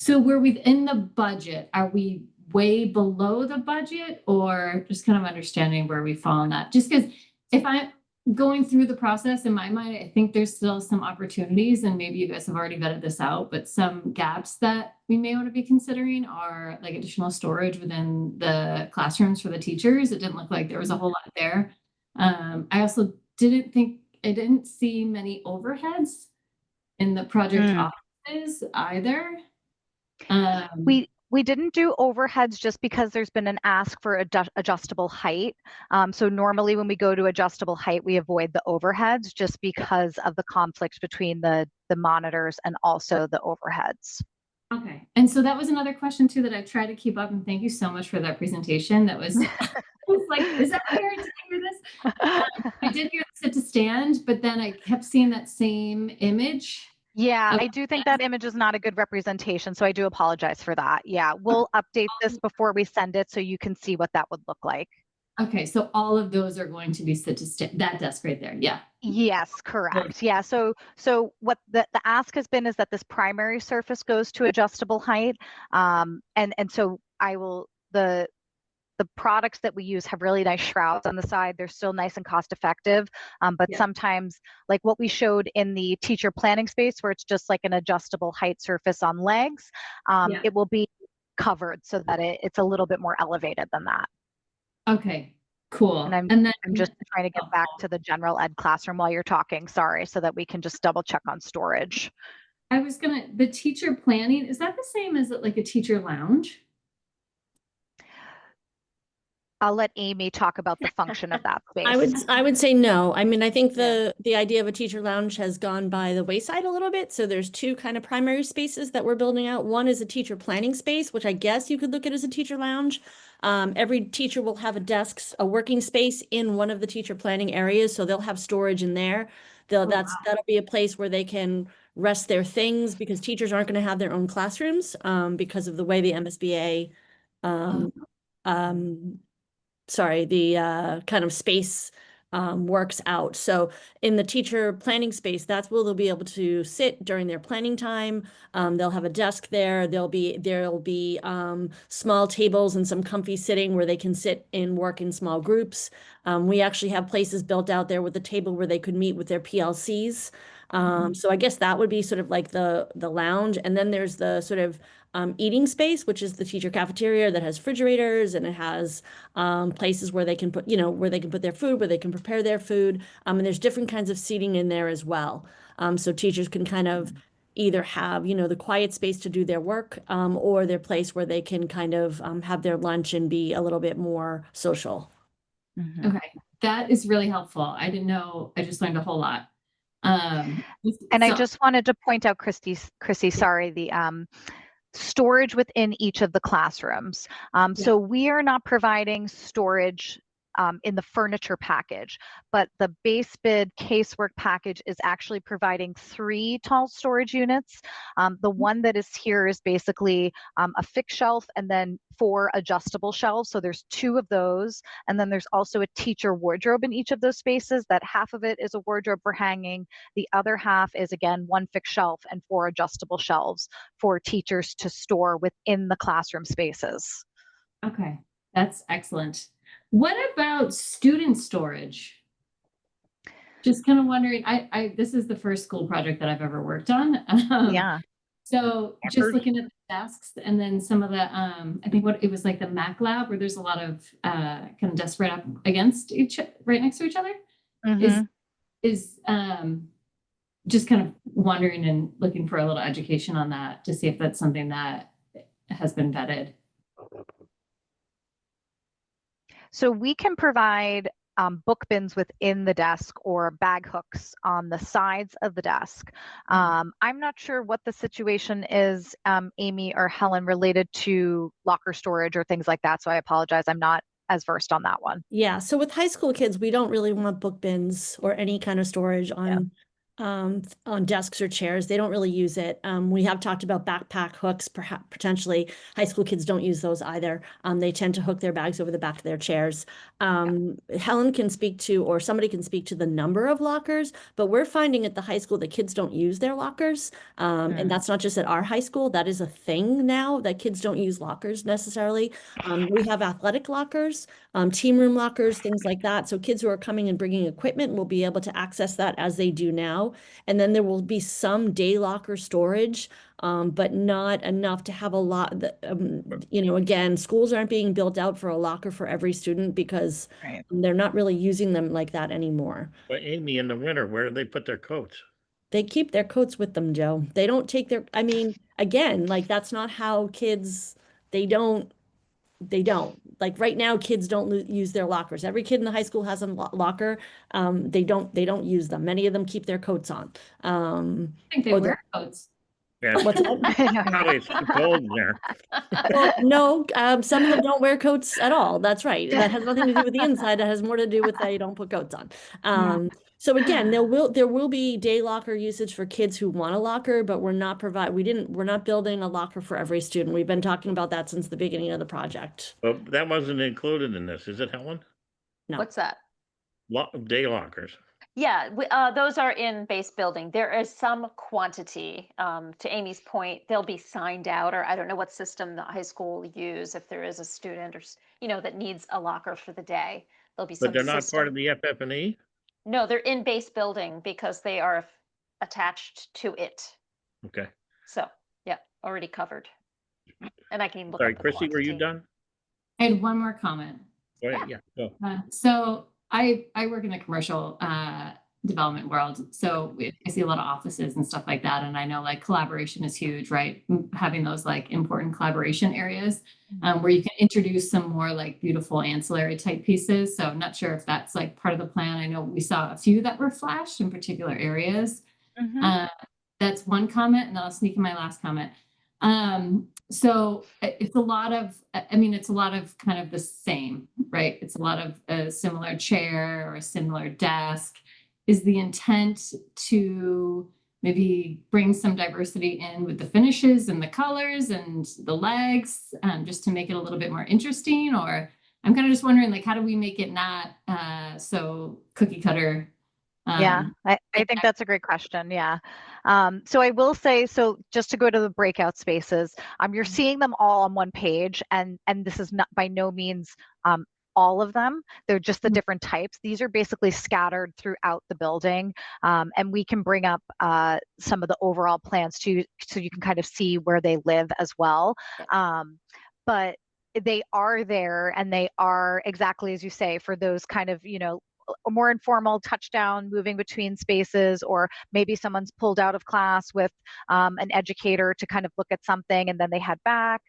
So we're within the budget. Are we way below the budget, or just kind of understanding where we fall on that? Just because if I'm going through the process in my mind, I think there's still some opportunities, and maybe you guys have already vetted this out, but some gaps that we may want to be considering are like additional storage within the classrooms for the teachers. It didn't look like there was a whole lot there. I also didn't see many overheads in the project offices either. We didn't do overheads just because there's been an ask for adjustable height. So normally when we go to adjustable height, we avoid the overheads just because of the conflict between the monitors and also the overheads. Okay. And so that was another question too that I tried to keep up, and thank you so much for that presentation. That was, was like, is that weird to hear this? I did hear the sit to stand, but then I kept seeing that same image. Yeah, I do think that image is not a good representation, so I do apologize for that. Yeah, we'll update this before we send it so you can see what that would look like. Okay, so all of those are going to be sit to stand, that desk right there, yeah. Yes, correct. Yeah, so what the ask has been is that this primary surface goes to adjustable height. And so the products that we use have really nice shrouds on the side. They're still nice and cost effective. But sometimes, like what we showed in the teacher planning space, where it's just like an adjustable height surface on legs, it will be covered so that it's a little bit more elevated than that. Okay, cool. And I'm just trying to get back to the general ed classroom while you're talking, sorry, so that we can just double check on storage. The teacher planning, is that the same as like a teacher lounge? I'll let Amy talk about the function of that space. I would say no. I mean, I think the idea of a teacher lounge has gone by the wayside a little bit. So there's two kind of primary spaces that we're building out. One is a teacher planning space, which I guess you could look at as a teacher lounge. Every teacher will have a working space in one of the teacher planning areas. So they'll have storage in there. That'll be a place where they can rest their things, because teachers aren't going to have their own classrooms because of the way the MSBA the kind of space works out. So in the teacher planning space, that's where they'll be able to sit during their planning time. They'll have a desk there. There'll be small tables and some comfy sitting where they can sit and work in small groups. We actually have places built out there with a table where they could meet with their PLCs. So I guess that would be sort of like the lounge. And then there's the sort of eating space, which is the teacher cafeteria that has refrigerators, and it has places where they can put, where they can put their food, where they can prepare their food. And there's different kinds of seating in there as well. So teachers can kind of either have, the quiet space to do their work, or their place where they can kind of have their lunch and be a little bit more social. Mm-hmm. Okay, that is really helpful. I didn't know, I just learned a whole lot. And I just wanted to point out, Chrissy, sorry, the storage within each of the classrooms. So we are not providing storage in the furniture package, but the base bid casework package is actually providing 3 tall storage units. The one that is here is basically a fixed shelf and then 4 adjustable shelves. So there's 2 of those. And then there's also a teacher wardrobe in each of those spaces. That half of it is a wardrobe for hanging. The other half is, again, 1 fixed shelf and 4 adjustable shelves for teachers to store within the classroom spaces. Okay, that's excellent. What about student storage? Just kind of wondering, this is the first school project that I've ever worked on. So just looking at the desks, and then some of the, I think it was like the Mac lab, where there's a lot of kind of desks right up against right next to each other. Mm-hmm. Is just kind of wondering and looking for a little education on that to see if that's something that has been vetted. So we can provide book bins within the desk or bag hooks on the sides of the desk. I'm not sure what the situation is, Amy or Helen, related to locker storage or things like that. So I apologize. I'm not as versed on that one. Yeah. So with high school kids, we don't really want book bins or any kind of storage on on desks or chairs. They don't really use it. We have talked about backpack hooks, perhaps potentially. High school kids don't use those either. They tend to hook their bags over the back of their chairs. Helen can speak to, or somebody can speak to the number of lockers, but we're finding at the high school that kids don't use their lockers. And that's not just at our high school. That is a thing now, that kids don't use lockers necessarily. We have athletic lockers, team room lockers, things like that. So kids who are coming and bringing equipment will be able to access that as they do now. And then there will be some day locker storage, but not enough to have a lot. Again, schools aren't being built out for a locker for every student because they're not really using them like that anymore. But Amy, in the winter, where do they put their coats? They keep their coats with them, Joe. They don't take their, I mean, again, like that's not how kids, they don't. Like right now, kids don't use their lockers. Every kid in the high school has a locker. They don't use them. Many of them keep their coats on. I think they wear coats. Yeah, What's that? probably it's too cold in there. Well, no, some of them don't wear coats at all. That's right. That has nothing to do with the inside. That has more to do with they don't put coats on. So again, there will be day locker usage for kids who want a locker, but we're not building a locker for every student. We've been talking about that since the beginning of the project. But that wasn't included in this, is it, Helen? No. What's that? Day lockers. Yeah, those are in base building. There is some quantity. To Amy's point, they'll be signed out, or I don't know what system the high school will use if there is a student or that needs a locker for the day. There'll be some. But they're not system. part of the FF&E? No, they're in base building because they are attached to it. Okay. So yeah, already covered. And I can look. Sorry, up the Chrissy, were you quantity. done? I had one more comment. Go ahead, yeah, go. So I work in the commercial development world. So I see a lot of offices and stuff like that. And I know like collaboration is huge, right? Having those like important collaboration areas where you can introduce some more like beautiful ancillary type pieces. So I'm not sure if that's like part of the plan. I know we saw a few that were flashed in particular areas. That's one comment, and then I'll sneak in my last comment. So it's a lot of kind of the same, right? It's a lot of a similar chair or a similar desk. Is the intent to maybe bring some diversity in with the finishes and the colors and the legs, just to make it a little bit more interesting? Or I'm kind of just wondering, like, how do we make it not so cookie cutter? Yeah, I think that's a great question. Yeah. So I will say, so just to go to the breakout spaces, you're seeing them all on one page, and this is not by no means all of them. They're just the different types. These are basically scattered throughout the building, and we can bring up some of the overall plans too, so you can kind of see where they live as well. But they are there, and they are exactly as you say, for those kind of a more informal touchdown, moving between spaces, or maybe someone's pulled out of class with an educator to kind of look at something and then they head back,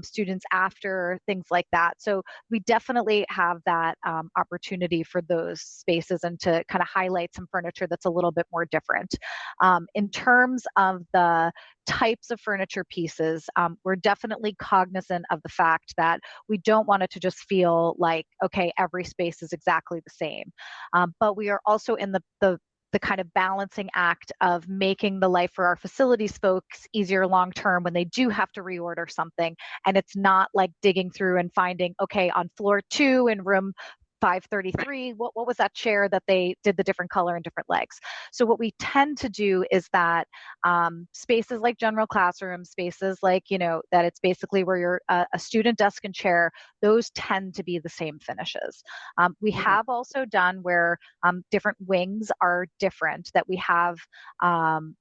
students after, things like that. So we definitely have that opportunity for those spaces and to kind of highlight some furniture that's a little bit more different. In terms of the types of furniture pieces, we're definitely cognizant of the fact that we don't want it to just feel like, okay, every space is exactly the same. But we are also in the kind of balancing act of making the life for our facilities folks easier long term when they do have to reorder something. And it's not like digging through and finding, okay, on floor 2 in room 533, what was that chair that they did the different color and different legs? So what we tend to do is that spaces like general classroom, spaces like, that it's basically where you're a student desk and chair, those tend to be the same finishes. We have also done where different wings are different, that we have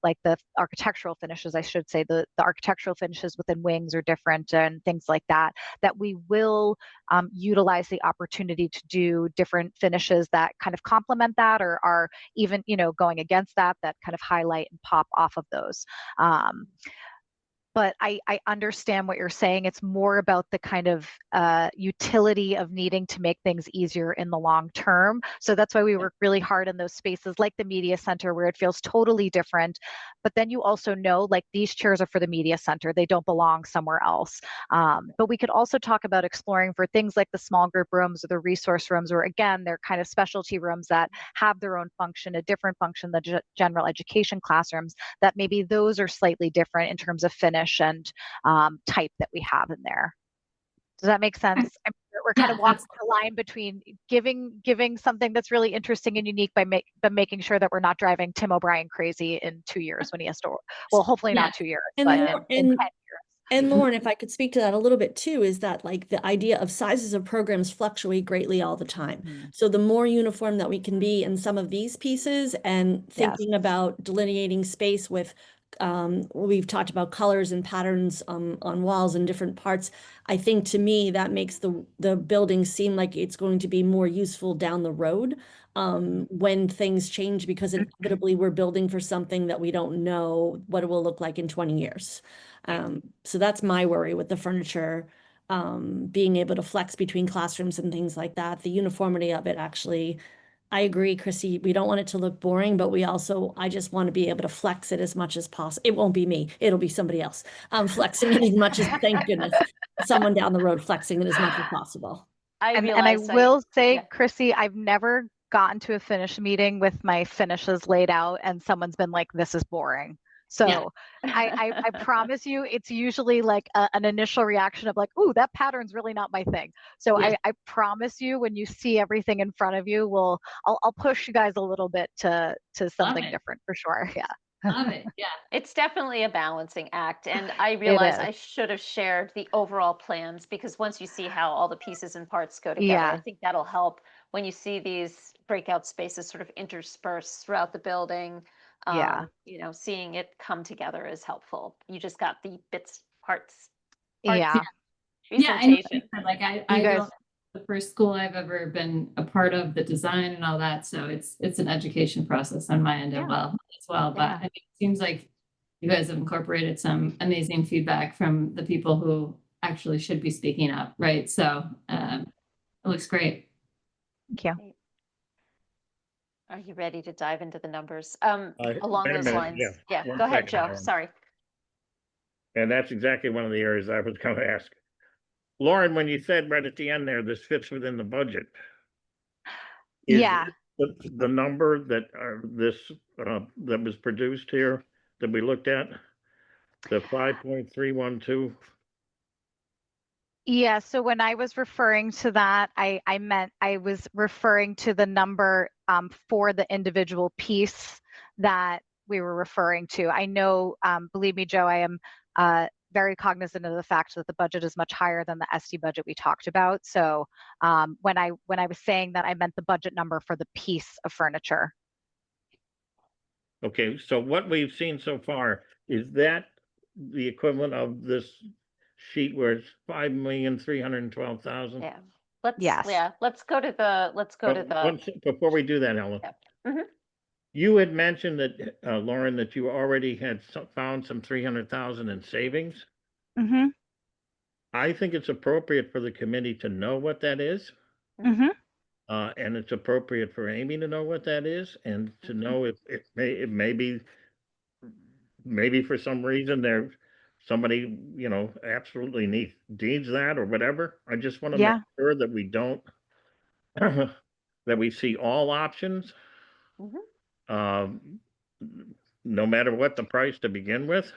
like the architectural finishes, I should say, the architectural finishes within wings are different and things like that, that we will utilize the opportunity to do different finishes that kind of complement that, or are even, going against that kind of highlight and pop off of those. but I understand what you're saying. It's more about the kind of utility of needing to make things easier in the long term. So that's why we work really hard in those spaces like the media center, where it feels totally different. But then you also know, like, these chairs are for the media center. They don't belong somewhere else. But we could also talk about exploring for things like the small group rooms or the resource rooms, where again, they're kind of specialty rooms that have their own function, a different function than general education classrooms, that maybe those are slightly different in terms of finish and type that we have in there. Does that make sense? We're kind of walking the line between giving something that's really interesting and unique by making sure that we're not driving Tim O'Brien crazy in 2 years when he has to, well, hopefully not 2 years, and but more, in 10 years. And Lauren, if I could speak to that a little bit too, is that like the idea of sizes of programs fluctuate greatly all the time. So the more uniform that we can be in some of these pieces and thinking about delineating space with, we've talked about colors and patterns on walls and different parts. I think to me that makes the building seem like it's going to be more useful down the road when things change, because inevitably we're building for something that we don't know what it will look like in 20 years. So that's my worry with the furniture, being able to flex between classrooms and things like that. The uniformity of it, actually, I agree, Chrissy, we don't want it to look boring, but I just want to be able to flex it as much as possible. It won't be me, it'll be somebody else. Flexing it as much as, thank goodness, someone down the road flexing it as much as possible. And I will say, Chrissy, I've never gotten to a finish meeting with my finishes laid out and someone's been like, this is boring. So I promise you, it's usually like an initial reaction of like, ooh, that pattern's really not my thing. So I promise you, when you see everything in front of you, I'll push you guys a little bit to something different for sure. Yeah. Love it. Yeah. It's definitely a balancing act. And I realize I should have shared the overall plans, because once you see how all the pieces and parts go together, I think that'll help when you see these breakout spaces sort of interspersed throughout the building. You know, seeing it come together is helpful. You just got the parts. Yeah. Presentation. Like I don't, the first school I've ever been a part of the design and all that. So it's an education process on my end as well. But I mean, it seems like you guys have incorporated some amazing feedback from the people who actually should be speaking up, right? So it looks great. Thank you. Are you ready to dive into the numbers? Wait Along a those minute, lines. yeah, Go ahead, second, Joe. Lauren. Sorry. And that's exactly one of the areas I was going to ask. Lauren, when you said right at the end there, this fits within the budget. The number that that was produced here that we looked at, the 5.312. Yeah, so when I was referring to that, I meant I was referring to the number for the individual piece that we were referring to. I know, believe me, Joe, I am very cognizant of the fact that the budget is much higher than the SD budget we talked about. So when I was saying that, I meant the budget number for the piece of furniture. Okay, so what we've seen so far, is that the equivalent of this sheet where it's 5,312,000? Yeah. Let's go to the before we do that, Ellen. You had mentioned that, Lauren, that you already had found some 300,000 in savings. I think it's appropriate for the committee to know what that is. And it's appropriate for Amy to know what that is, and to know if it may be, maybe for some reason somebody, you know, absolutely needs that or whatever. I just want to make sure that we don't that we see all options, no matter what the price to begin with.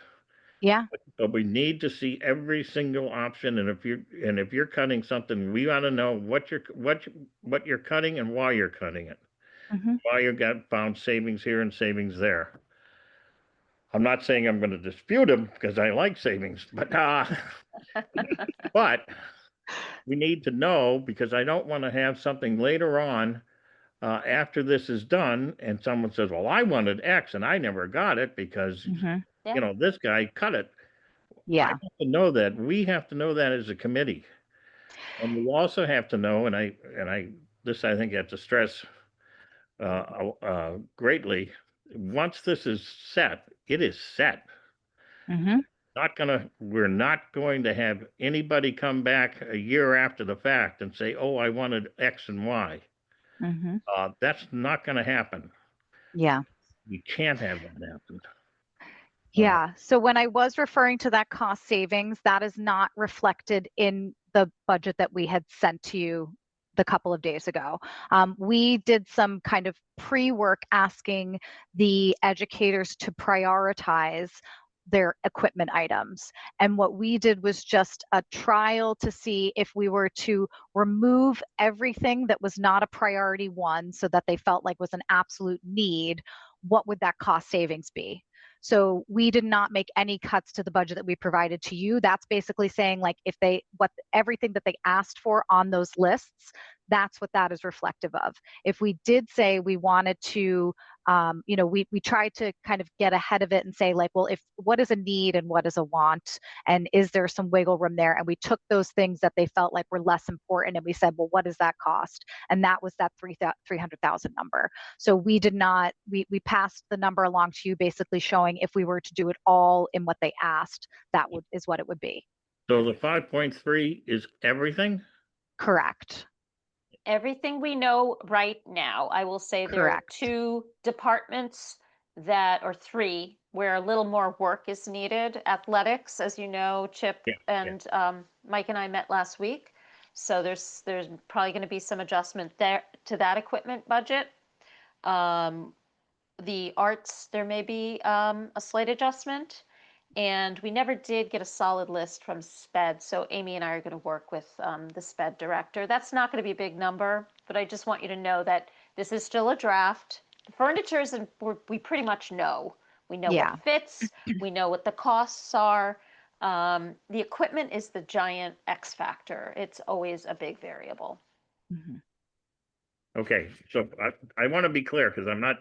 But we need to see every single option, and if you're cutting something, we want to know what you're cutting and why you're cutting it. Why you found savings here and savings there. I'm not saying I'm going to dispute them, because I like savings, but but we need to know, because I don't want to have something later on after this is done and someone says, well, I wanted X and I never got it because you know, this guy cut it. I have to know that. We have to know that as a committee. And we also have to know, and I think I have to stress greatly, once this is set, it is set. we're not going to have anybody come back a year after the fact and say, oh, I wanted X and Y. Mhm. That's not going to happen. Yeah. We can't have that happen. Yeah. So when I was referring to that cost savings, that is not reflected in the budget that we had sent to you the couple of days ago. We did some kind of pre-work asking the educators to prioritize their equipment items. And what we did was just a trial to see if we were to remove everything that was not a priority one so that they felt like was an absolute need, what would that cost savings be? So we did not make any cuts to the budget that we provided to you. That's basically saying like if they, everything that they asked for on those lists, that's what that is reflective of. If we did say we wanted to, we tried to kind of get ahead of it and say like, well, if what is a need and what is a want, and is there some wiggle room there? And we took those things that they felt like were less important and we said, well, what does that cost? And that was that 300,000 number. So we did not, we passed the number along to you, basically showing if we were to do it all in what they asked, that is what it would be. So the 5.3 is everything? Correct. Everything we know right now. I will say there are Correct. 2 departments or 3 where a little more work is needed. Athletics, as you know, Chip and Mike and I met last week. So there's probably going to be some adjustment there to that equipment budget. The arts, there may be a slight adjustment. And we never did get a solid list from SPED. So Amy and I are going to work with the SPED director. That's not going to be a big number, but I just want you to know that this is still a draft. The furniture is, we pretty much know. We know what fits. We know what the costs are. The equipment is the giant X factor. It's always a big variable. Mm-hmm. Okay, so I want to be clear because I'm not.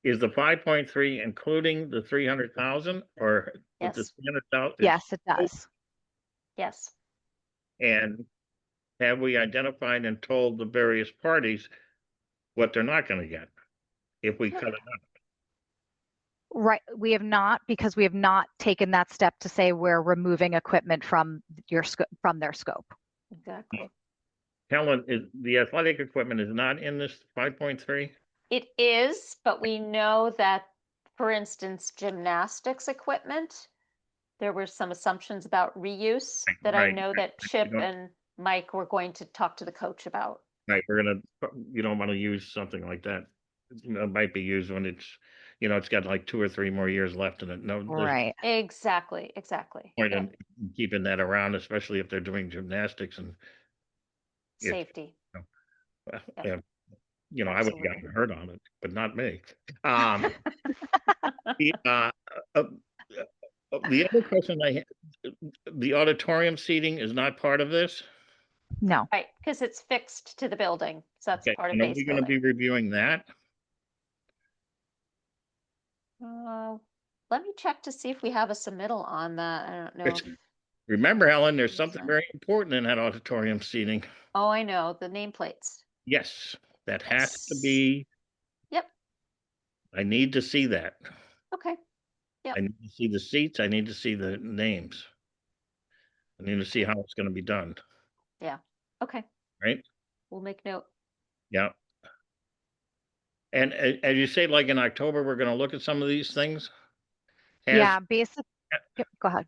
Is the 5.3 including the 300,000 or Yes. the 300,000? Yes, it does. Yes. And have we identified and told the various parties what they're not going to get if we cut it out? Right. We have not, because we have not taken that step to say we're removing equipment from their scope. Exactly. Helen, is the athletic equipment is not in this 5.3? It is, but we know that, for instance, gymnastics equipment, there were some assumptions about reuse that I know that Chip and Mike were going to talk to the coach about. Right, you don't want to use something like that. It might be used when it's got like 2 or 3 more years left in it. No, Right. Exactly. Point in keeping that around, especially if they're doing gymnastics and safety. I would have gotten hurt on it, but not me. The other question I had, the auditorium seating is not part of this? No. Right, because it's fixed to the building, so that's part of base building. Are we going to be reviewing that? Let me check to see if we have a submittal on that. I don't know. Remember, Helen, there's something very important in that auditorium seating. Oh, I know, the nameplates. Yes, that has to be. Yep. I need to see that. Okay. Yep. I need to see the seats. I need to see the names. I need to see how it's going to be done. Yeah. Okay. Right. We'll make note. Yeah. And as you say, like in October, we're going to look at some of these things. Yeah, basic. Yep, go ahead.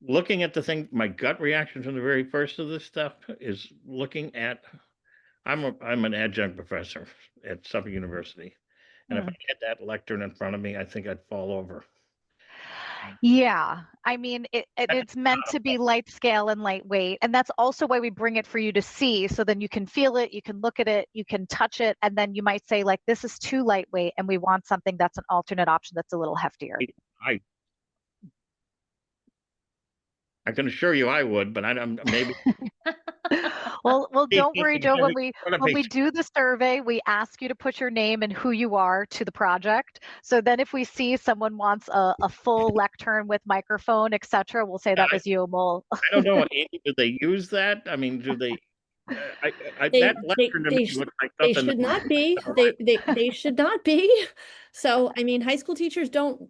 Looking at the thing, my gut reaction from the very first of this stuff is looking at. I'm an adjunct professor at Suffolk University, and if I had that lectern in front of me, I think I'd fall over. Yeah, I mean, it's meant to be light scale and lightweight, and that's also why we bring it for you to see, so then you can feel it, you can look at it, you can touch it, and then you might say like, this is too lightweight and we want something that's an alternate option that's a little heftier. I can assure you I would, but I'm maybe. well, don't worry, Joe. When we do the survey, we ask you to put your name and who you are to the project. So then, if we see someone wants a full lectern with microphone, etc., we'll say that was you. And I don't know. Do they use that? I mean, do they? They, that lectern to me looks like they something. should not be. They should not be. So, I mean, high school teachers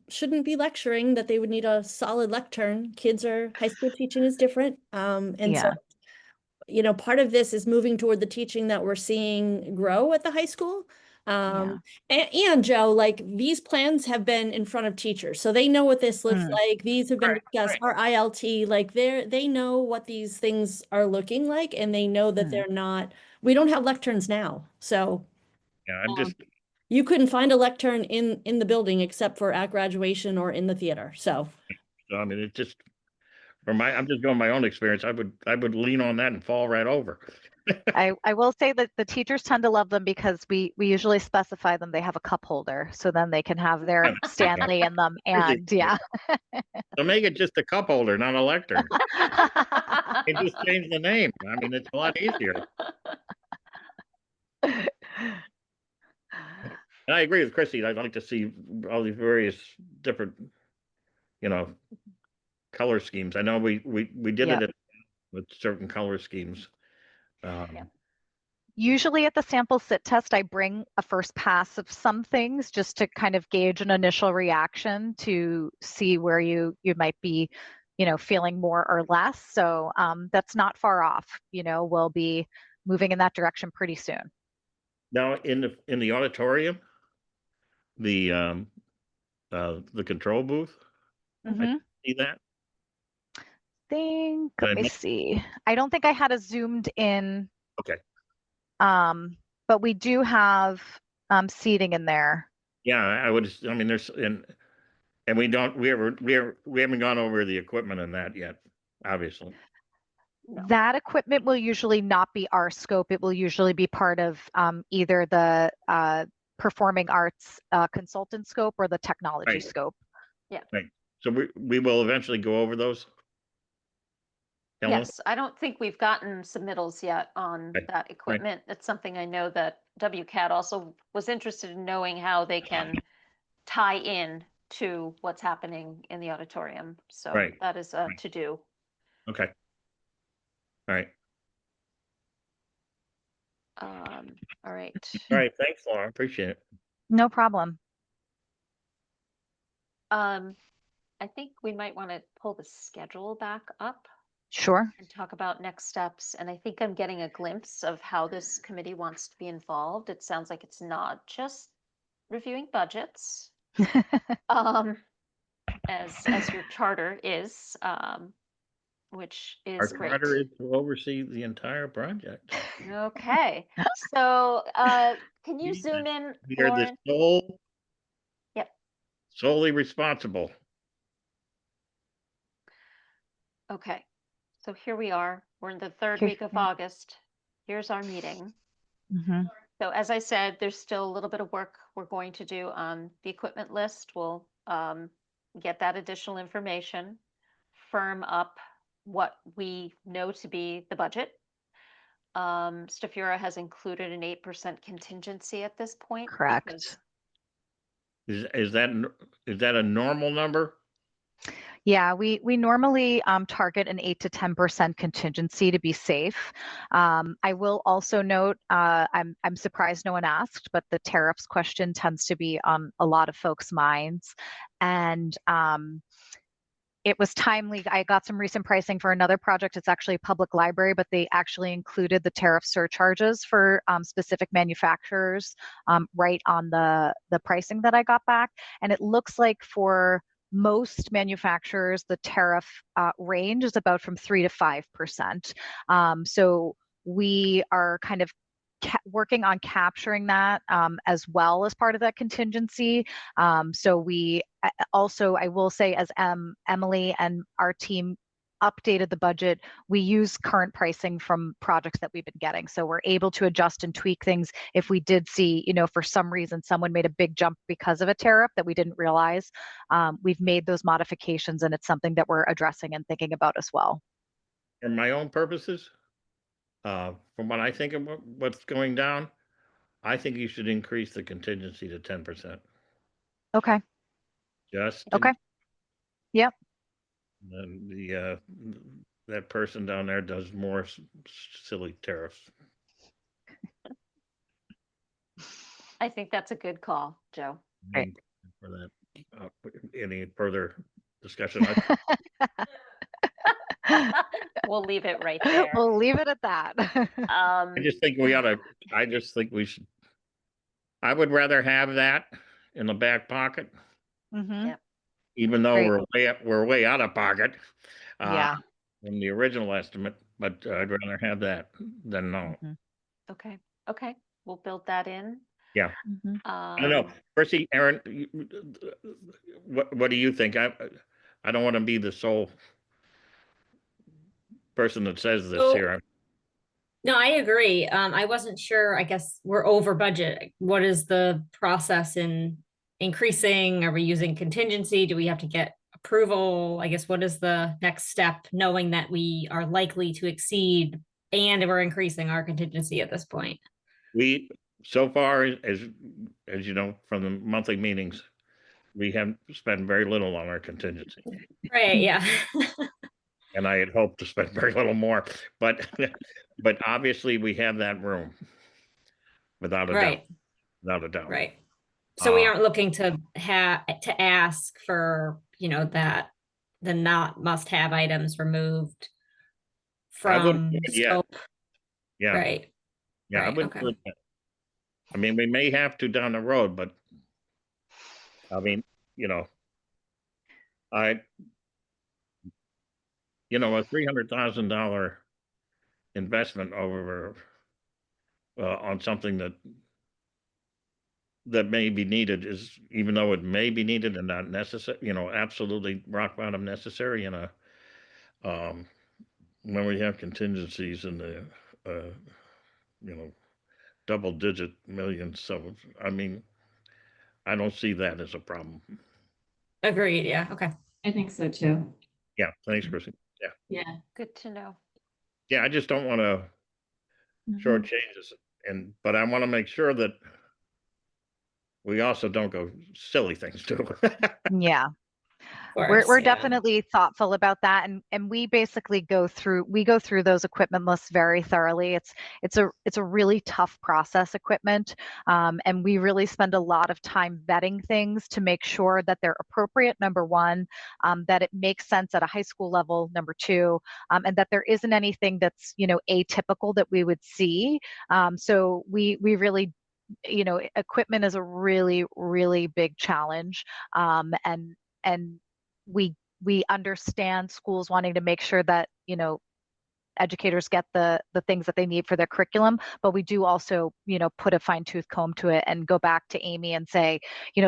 shouldn't be lecturing, that they would need a solid lectern. High school teaching is different. And so, part of this is moving toward the teaching that we're seeing grow at the high school. And Joe, like, these plans have been in front of teachers, so they know what this looks like. These have been discussed. Our ILT, like, they know what these things are looking like, and they know that they're not. We don't have lecterns now, so Yeah, I'm just. you couldn't find a lectern in the building except for at graduation or in the theater. So I mean, it's just I'm just going my own experience. I would lean on that and fall right over. I will say that the teachers tend to love them because we usually specify them. They have a cup holder, so then they can have their Stanley in them. And So make it just a cup holder, not a lectern. It just change the name. I mean, it's a lot easier. And I agree with Chrissy. I'd like to see all these various different, color schemes. I know we did it with certain color schemes. Usually at the sample sit test, I bring a first pass of some things just to kind of gauge an initial reaction to see where you might be, feeling more or less. So that's not far off. We'll be moving in that direction pretty soon. Now in the auditorium, the control booth. I see that. Let me see. I don't think I had a zoomed in. Okay. But we do have seating in there. Yeah, I mean, there's and we haven't gone over the equipment in that yet, obviously. That equipment will usually not be our scope. It will usually be part of either the performing arts consultant scope or the technology scope. Yeah. Right. So we will eventually go over those. Helen? Yes, I don't think we've gotten submittals yet on that equipment. It's something I know that WCAT also was interested in knowing how they can tie in to what's happening in the auditorium. So that is a to-do. Okay. All right. All right. All right. Thanks, Laura. Appreciate it. No problem. I think we might want to pull the schedule back up. Sure. And talk about next steps. And I think I'm getting a glimpse of how this committee wants to be involved. It sounds like it's not just reviewing budgets, as your charter is, which is Our great. charter is to oversee the entire project. Okay. So can you zoom in, We are the Lauren? solely responsible. Okay. So here we are. We're in the third week of August. Here's our meeting. So as I said, there's still a little bit of work we're going to do on the equipment list. We'll get that additional information, firm up what we know to be the budget. Stafura has included an 8% contingency at this point. Correct. Is that a normal number? Yeah, we normally target an 8 to 10% contingency to be safe. I will also note, I'm surprised no one asked, but the tariffs question tends to be on a lot of folks' minds. And it was timely. I got some recent pricing for another project. It's actually a public library, but they actually included the tariff surcharges for specific manufacturers right on the pricing that I got back. And it looks like for most manufacturers, the tariff range is about from 3 to 5%. So we are kind of working on capturing that as well as part of that contingency. So we also, I will say, as Emily and our team updated the budget, we use current pricing from projects that we've been getting. So we're able to adjust and tweak things if we did see, for some reason, someone made a big jump because of a tariff that we didn't realize. We've made those modifications, and it's something that we're addressing and thinking about as well. For my own purposes, from what I think of what's going down, I think you should increase the contingency to 10%. Okay. Just okay. Yep. The that person down there does more silly tariffs. I think that's a good call, Joe. Right. For that, any further discussion? We'll leave it right there. We'll leave it at that. I just think we ought to. I just think we should. I would rather have that in the back pocket, Mhm. Yep. even though Great. we're way out of pocket. Yeah. From the original estimate, but I'd rather have that than no. Mhm. Okay. Okay. We'll build that in. Yeah. Mhm. I don't know. Percy, Aaron, what do you think? I don't want to be the sole person that says this So- here. No, I agree. I wasn't sure. I guess we're over budget. What is the process in increasing? Are we using contingency? Do we have to get approval? I guess what is the next step, knowing that we are likely to exceed and we're increasing our contingency at this point? We, so far, as you know, from the monthly meetings, we have spent very little on our contingency. Right, yeah. And I had hoped to spend very little more, but but obviously we have that room without a doubt. Right, Without a doubt. right. So we Uh, aren't looking to ask for, that the not must-have items removed I wouldn't from do it yet. scope. Yeah. Right, Yeah, I right, wouldn't okay. do it yet. I mean, we may have to down the road, but I mean, I, a $300,000 investment over on something that may be needed is, even though it may be needed and not necessary, absolutely rock bottom necessary in a when we have contingencies in the double digit millions. So I mean, I don't see that as a problem. Agreed, yeah, okay. I think so too. Yeah, thanks, Chrissy. Yeah. Yeah. Good to know. Yeah, I just don't want to shortchange this, but I want to make sure that we also don't go silly things too. Yeah. Of We're course, yeah. definitely thoughtful about that, and we basically go through those equipment lists very thoroughly. It's a really tough process, equipment, and we really spend a lot of time vetting things to make sure that they're appropriate. Number one, that it makes sense at a high school level. Number two, and that there isn't anything that's atypical that we would see. So we really, equipment is a really, really big challenge, and we understand schools wanting to make sure that educators get the things that they need for their curriculum, but we do also put a fine-tooth comb to it and go back to Amy and say,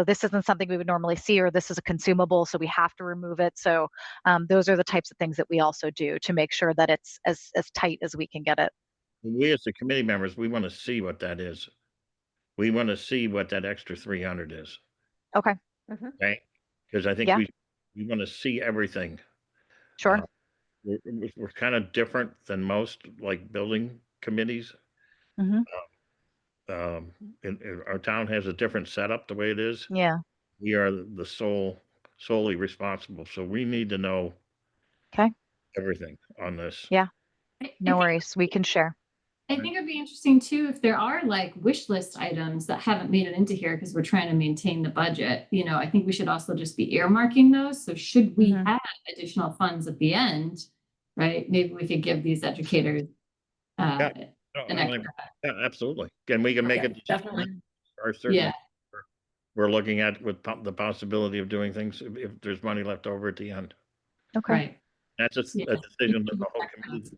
this isn't something we would normally see, or this is a consumable, so we have to remove it. So those are the types of things that we also do to make sure that it's as tight as we can get it. We as the committee members, we want to see what that is. We want to see what that extra 300 is. Okay. Okay, because I think Yeah. we want to see everything. Sure. We're kind of different than most like building committees. Mm-hmm. Our town has a different setup the way it is. Yeah. We are solely responsible, so we need to know Okay. everything on this. Yeah. I No think- worries. We can share. I think it'd be interesting too, if there are like wish list items that haven't made it into here because we're trying to maintain the budget. I think we should also just be earmarking those. So should we Mhm. have additional funds at the end, right? Maybe we could give these educators Yeah. an extra. Yeah, absolutely. And we can make Okay, it definitely. our certain. Yeah. We're looking at with the possibility of doing things if there's money left over at the end. Okay. Right. That's a Yeah. decision that the whole committee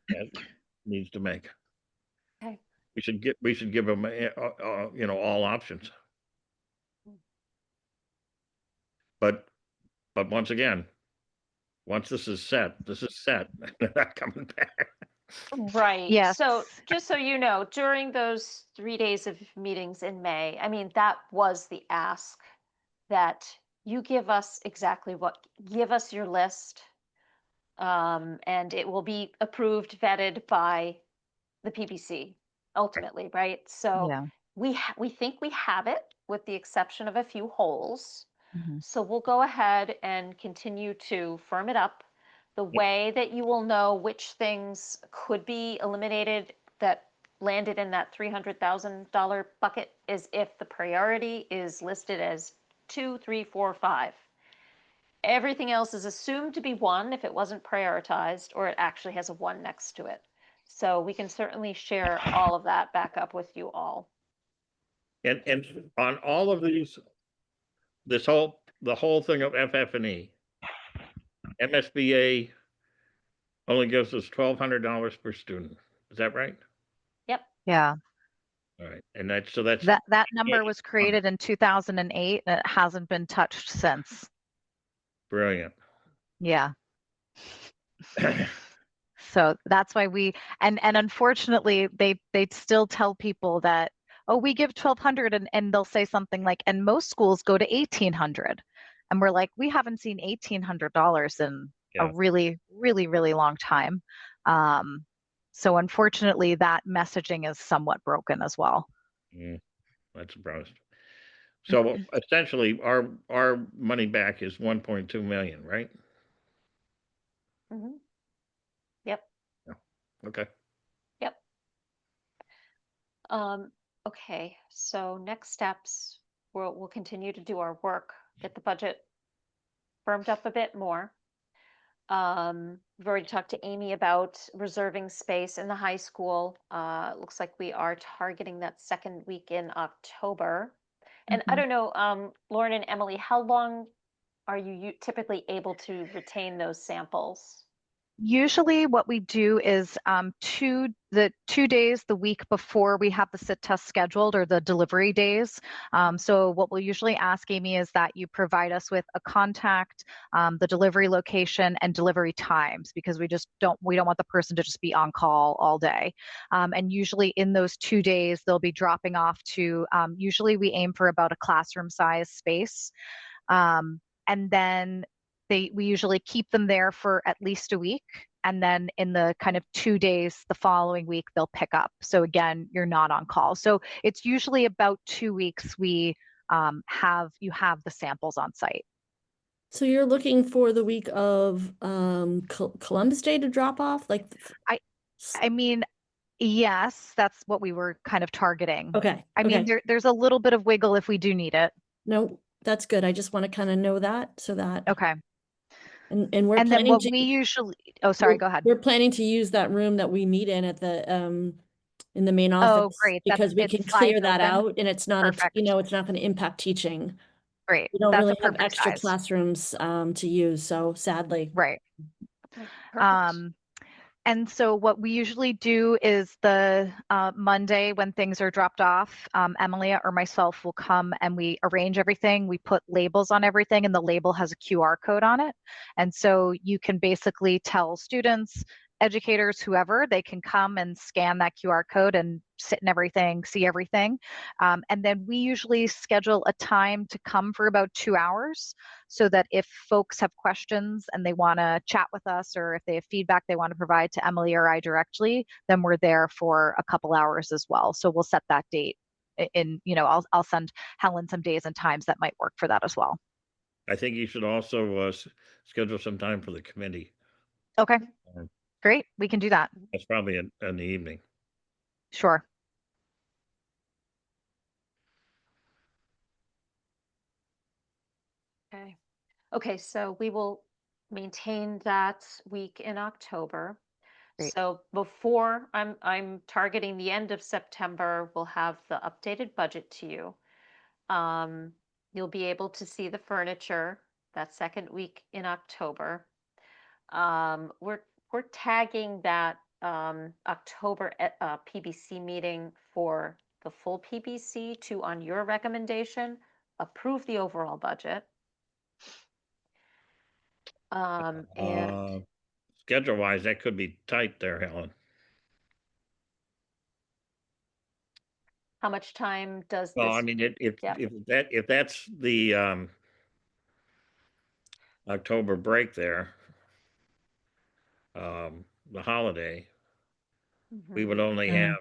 needs to make. Okay. We should give them all options. But once again, once this is set. They're not coming back. Right. Yes. So just so you know, during those 3 days of meetings in May, I mean, that was the ask, that you give us give us your list, and it will be approved, vetted by the PBC ultimately, right? So Yeah. we think we have it, with the exception of a few holes. Mhm. So we'll go ahead and continue to firm it up. The way that you will know which things could be eliminated that landed in that $300,000 bucket is if the priority is listed as 2, 3, 4, 5. Everything else is assumed to be 1 if it wasn't prioritized, or it actually has a 1 next to it. So we can certainly share all of that back up with you all. And on all of these, the whole thing of FF&E, MSBA only gives us $1,200 per student. Is that right? Yep. Yeah. All right, and that's That number was created in 2008 and it hasn't been touched since. brilliant. Yeah. So that's why and unfortunately they'd still tell people that, oh, we give 1,200, and they'll say something like, and most schools go to 1,800. And we're like, we haven't seen $1,800 in a Yeah. really, really, really long time. So unfortunately that messaging is somewhat broken as well. That's surprised. So essentially our money back is 1.2 million, right? Mm-hmm. Yep. Okay. Yep. Okay, so next steps, we'll continue to do our work, get the budget firmed up a bit more. We've already talked to Amy about reserving space in the high school. Looks like we are targeting that second week in October. And I don't know, Lauren and Emily, how long are you typically able to retain those samples? Usually what we do is the 2 days the week before we have the sit test scheduled, or the delivery days. So what we'll usually ask Amy is that you provide us with a contact, the delivery location, and delivery times, because we don't want the person to just be on call all day. And usually in those 2 days they'll be dropping off to, usually we aim for about a classroom size space. And then we usually keep them there for at least a week. And then in the kind of 2 days the following week, they'll pick up. So again, you're not on call. So it's usually about 2 weeks you have the samples on site. So you're looking for the week of Columbus Day to drop off? I mean, yes, that's what we were kind of targeting. Okay. I mean, there's a little bit of wiggle if we do need it. No, that's good. I just want to kind of know that, so that. Okay. And we're And then planning what to, we usually, oh, sorry, go ahead. We're planning to use that room that we meet in at the in the main office. Oh, great. Because we can clear that out, and it's not Perfect. it's not going to impact teaching. Great. We don't That's really a have perfect extra size. classrooms to use, so sadly. Right. Perfect. And so what we usually do is the Monday when things are dropped off, Emily or myself will come and we arrange everything. We put labels on everything, and the label has a QR code on it. And so you can basically tell students, educators, whoever, they can come and scan that QR code and sit in everything, see everything. And then we usually schedule a time to come for about 2 hours, so that if folks have questions and they want to chat with us, or if they have feedback they want to provide to Emily or I directly, then we're there for a couple hours as well. So we'll set that date in, I'll send Helen some days and times that might work for that as well. I think you should also schedule some time for the committee. Okay, great. We can do that. That's probably in the evening. Sure. Okay. Okay, so we will maintain that week in October. Great. So before I'm targeting the end of September, we'll have the updated budget to you. You'll be able to see the furniture that second week in October. We're tagging that October PBC meeting for the full PBC to, on your recommendation, approve the overall budget. And schedule-wise, that could be tight there, Helen. how much time does Well, this? I mean, Yeah. if that's the October break there, the holiday, we would only have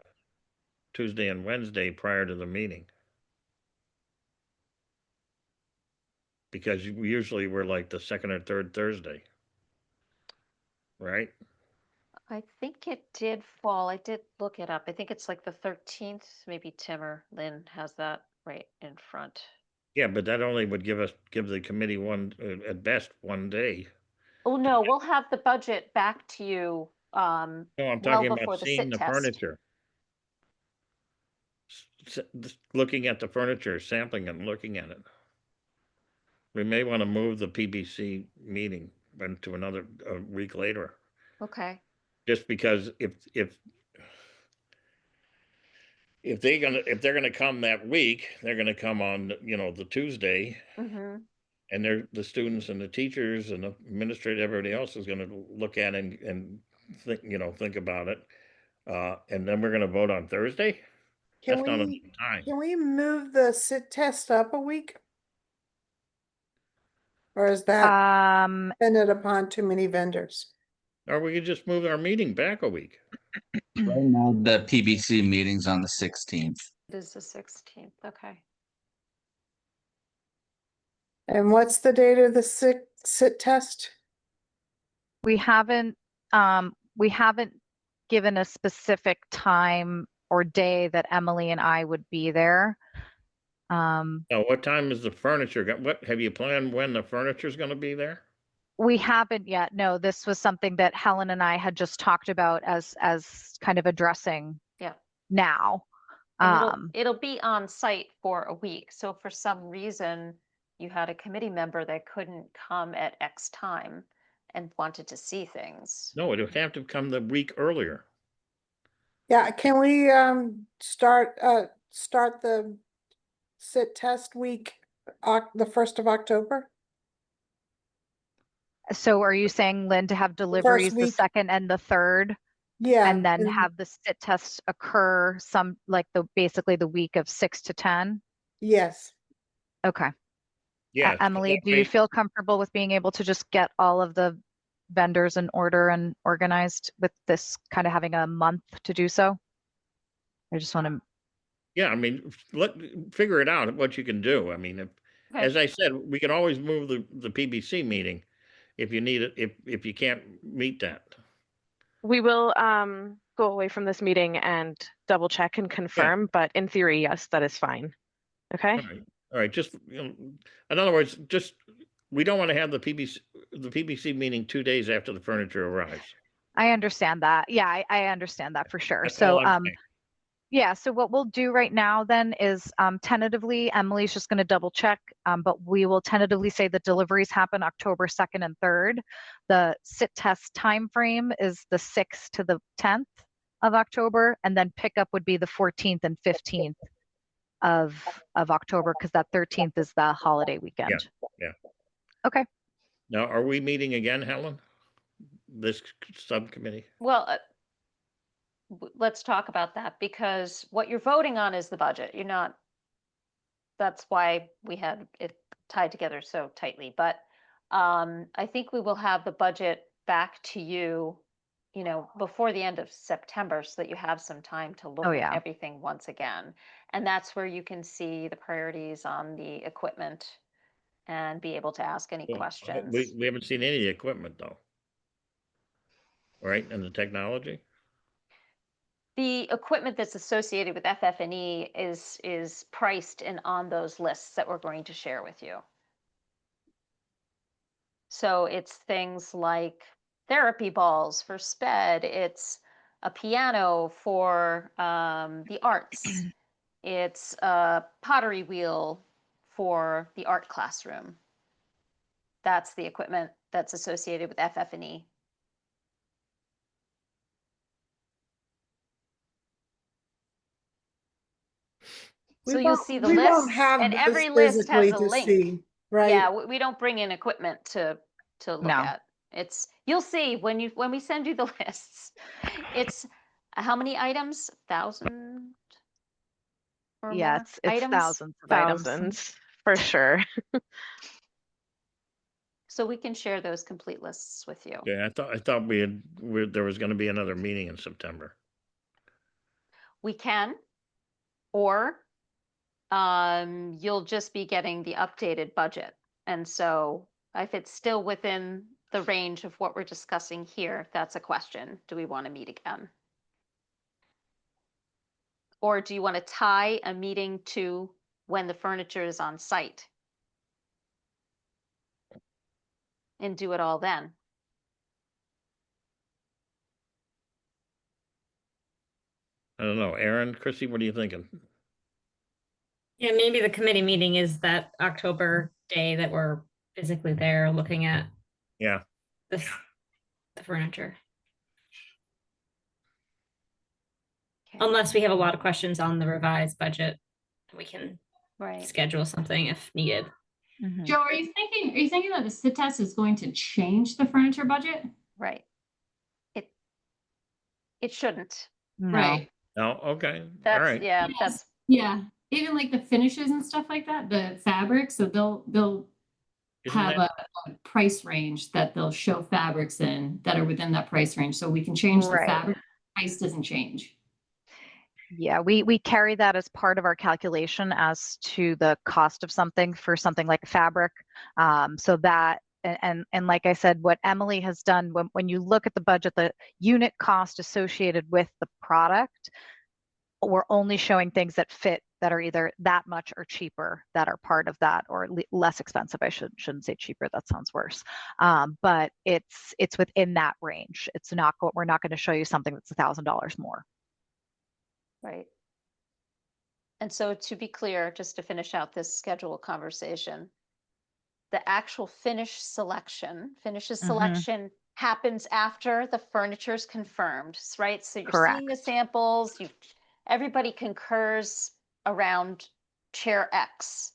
Tuesday and Wednesday prior to the meeting. Because usually we're like the second or third Thursday. right? I think it did fall. I did look it up. I think it's like the 13th. Maybe Tim or Lynn has that right in front. Yeah, but that only would give the committee one, at best, 1 day. Oh, no, we'll have the budget back to you No, I'm well talking about before the seeing sit the test. furniture. Looking at the furniture, sampling and looking at it. We may want to move the PBC meeting into another a week later, Okay. just because if they're gonna come that week, they're gonna come on, the Tuesday, Mm-hmm. and the students and the teachers and the administrator, everybody else is gonna look at it and think about it. And then we're gonna vote on Thursday? Can That's not enough we, time. can we move the sit test up a week? Or is that dependent upon too many vendors? Or we could just move our meeting back a week. Right now, the PBC meeting's on the 16th. It is the 16th. Okay. And what's the date of the sit test? We haven't given a specific time or day that Emily and I would be there. Now, what time is the furniture? What have you planned when the furniture's gonna be there? We haven't yet. No, this was something that Helen and I had just talked about as kind of addressing Yeah. now. And it'll be on site for a week. So if for some reason you had a committee member that couldn't come at X time and wanted to see things. No, it would have to come the week earlier. Yeah, can we start the sit test week the 1st of October? So are you saying, Lynn, to have deliveries the week. 2nd and the 3rd? Yeah. And then have the sit tests occur basically the week of 6 to 10? Yes. Okay. Yeah. Emily, do you feel comfortable with being able to just get all of the vendors in order and organized with this kind of having a month to do so? I just want to. Yeah, I mean, figure it out what you can do. I mean, Okay. as I said, we can always move the PBC meeting if you need it, if you can't meet that. We will go away from this meeting and double check and confirm, but in theory, yes, that is fine. Okay. All right. Just, in other words, we don't want to have the PBC meeting 2 days after the furniture arrives. I understand that. Yeah, I understand that for sure. That's So, all I'm saying. yeah, so what we'll do right now then is tentatively, Emily's just going to double check, but we will tentatively say the deliveries happen October 2nd and 3rd. The sit test time frame is the 6th to the 10th of October, and then pickup would be the 14th and 15th of October, because that 13th is the holiday weekend. Yeah. Okay. Now, are we meeting again, Helen? This subcommittee? Well, let's talk about that, because what you're voting on is the budget. That's why we had it tied together so tightly. But I think we will have the budget back to you, before the end of September, so that you have some time to look at everything once again. And that's where you can see the priorities on the equipment and be able to ask any questions. We haven't seen any equipment though. Right, and the technology? The equipment that's associated with FF&E is priced and on those lists that we're going to share with you. So it's things like therapy balls for SPED. It's a piano for the arts. It's a pottery wheel for the art classroom. That's the equipment that's associated with FF&E. So you'll see the list, and every list has a link. See, right? Yeah, we don't bring in equipment to look at. You'll see when we send you the lists. It's how many items? 1,000 or Yeah, more it's items? thousands of items. Thousands for sure. So we can share those complete lists with you. Yeah, I thought there was going to be another meeting in September. We can, or you'll just be getting the updated budget. And so if it's still within the range of what we're discussing here, that's a question. Do we want to meet again? Or do you want to tie a meeting to when the furniture is on site? And do it all then? I don't know. Aaron, Chrissy, what are you thinking? Yeah, maybe the committee meeting is that October day that we're physically there looking at Yeah. the furniture. Okay. Unless we have a lot of questions on the revised budget, we can Right. schedule something if needed. Mhm. Joe, are you thinking that the sit test is going to change the furniture budget? Right. It shouldn't. No. Right. No, okay, all That's, right. yeah, Yes. that's, Yeah. Even like the finishes and stuff like that, the fabrics, so they'll Isn't have that- a price range that they'll show fabrics in that are within that price range. So we can change the Right. fabric, price doesn't change. Yeah, we carry that as part of our calculation as to the cost of something for something like fabric. So that, and like I said, what Emily has done, when you look at the budget, the unit cost associated with the product, we're only showing things that fit, that are either that much or cheaper, that are part of that, or less expensive. I shouldn't say cheaper, that sounds worse. But it's within that range. It's not, we're not going to show you something that's $1,000 more. right. And so to be clear, just to finish out this schedule conversation, the actual finishes selection happens after the furniture is confirmed, right? So you're seeing the Correct. samples, everybody concurs around chair X.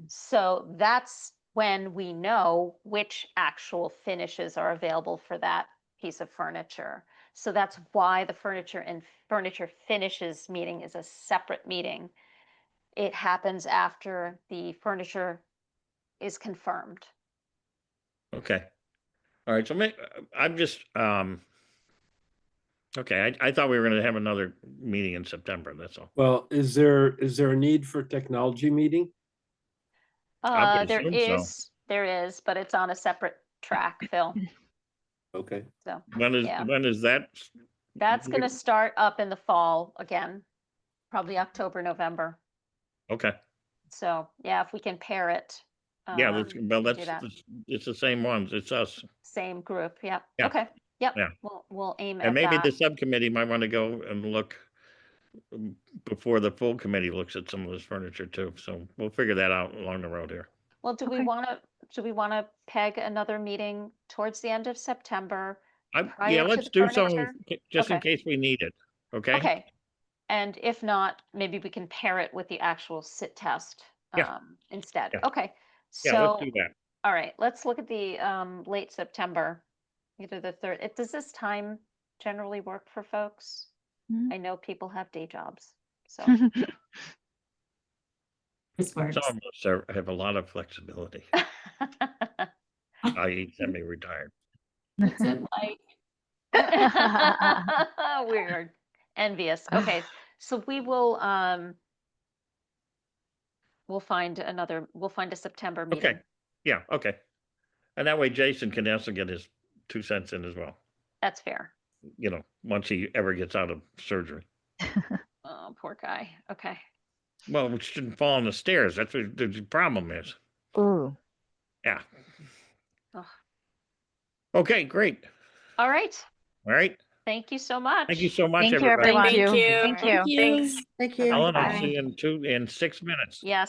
So that's when we know which actual finishes are available for that piece of furniture. So that's why the furniture finishes meeting is a separate meeting. It happens after the furniture is confirmed. Okay. All right, so I'm just, okay, I thought we were gonna have another meeting in September, that's all. Well, is there a need for technology meeting? I would There assume so. is, but it's on a separate track, Phil. Okay. So When yeah. is that? That's going to start up in the fall again, probably October, November. Okay, So yeah, if we can pair it. yeah, we well, can do that. it's the same ones, it's us. Same group. Yep. Yeah. Okay. Yep. Yeah. We'll aim And at maybe that. the subcommittee might want to go and look before the full committee looks at some of this furniture too. So we'll figure that out along the road here. Well, do we Okay. want to peg another meeting towards the end of September? Yeah, prior to let's the do some, furniture? just in Okay. case we need it, okay? Okay. And if not, maybe we can pair it with the actual sit test Yeah. instead. Yeah. Okay. Yeah, So, let's do that. all right, let's look at the late September, either the 3rd. Does this time generally work for folks? Mhm. I know people have day jobs, so. This works. Some of us have a lot of flexibility, i.e. semi-retired. What's it like? Weird. Envious. Okay. So we will we'll find a September meeting. Okay, yeah, okay. And that way Jason can also get his 2 cents in as well, That's fair. you know, once he ever gets out of surgery. Oh, poor guy. Okay. Well, we shouldn't fall on the stairs. That's what the problem is. Ooh. Yeah. Ugh. Okay, great. All right. All right. Thank you so much. Thank you so much, Thank you, everybody. everyone. Thank you. Thank you. Thanks. Thank you. Ellen, I'll Bye. see you in 6 minutes. Yes.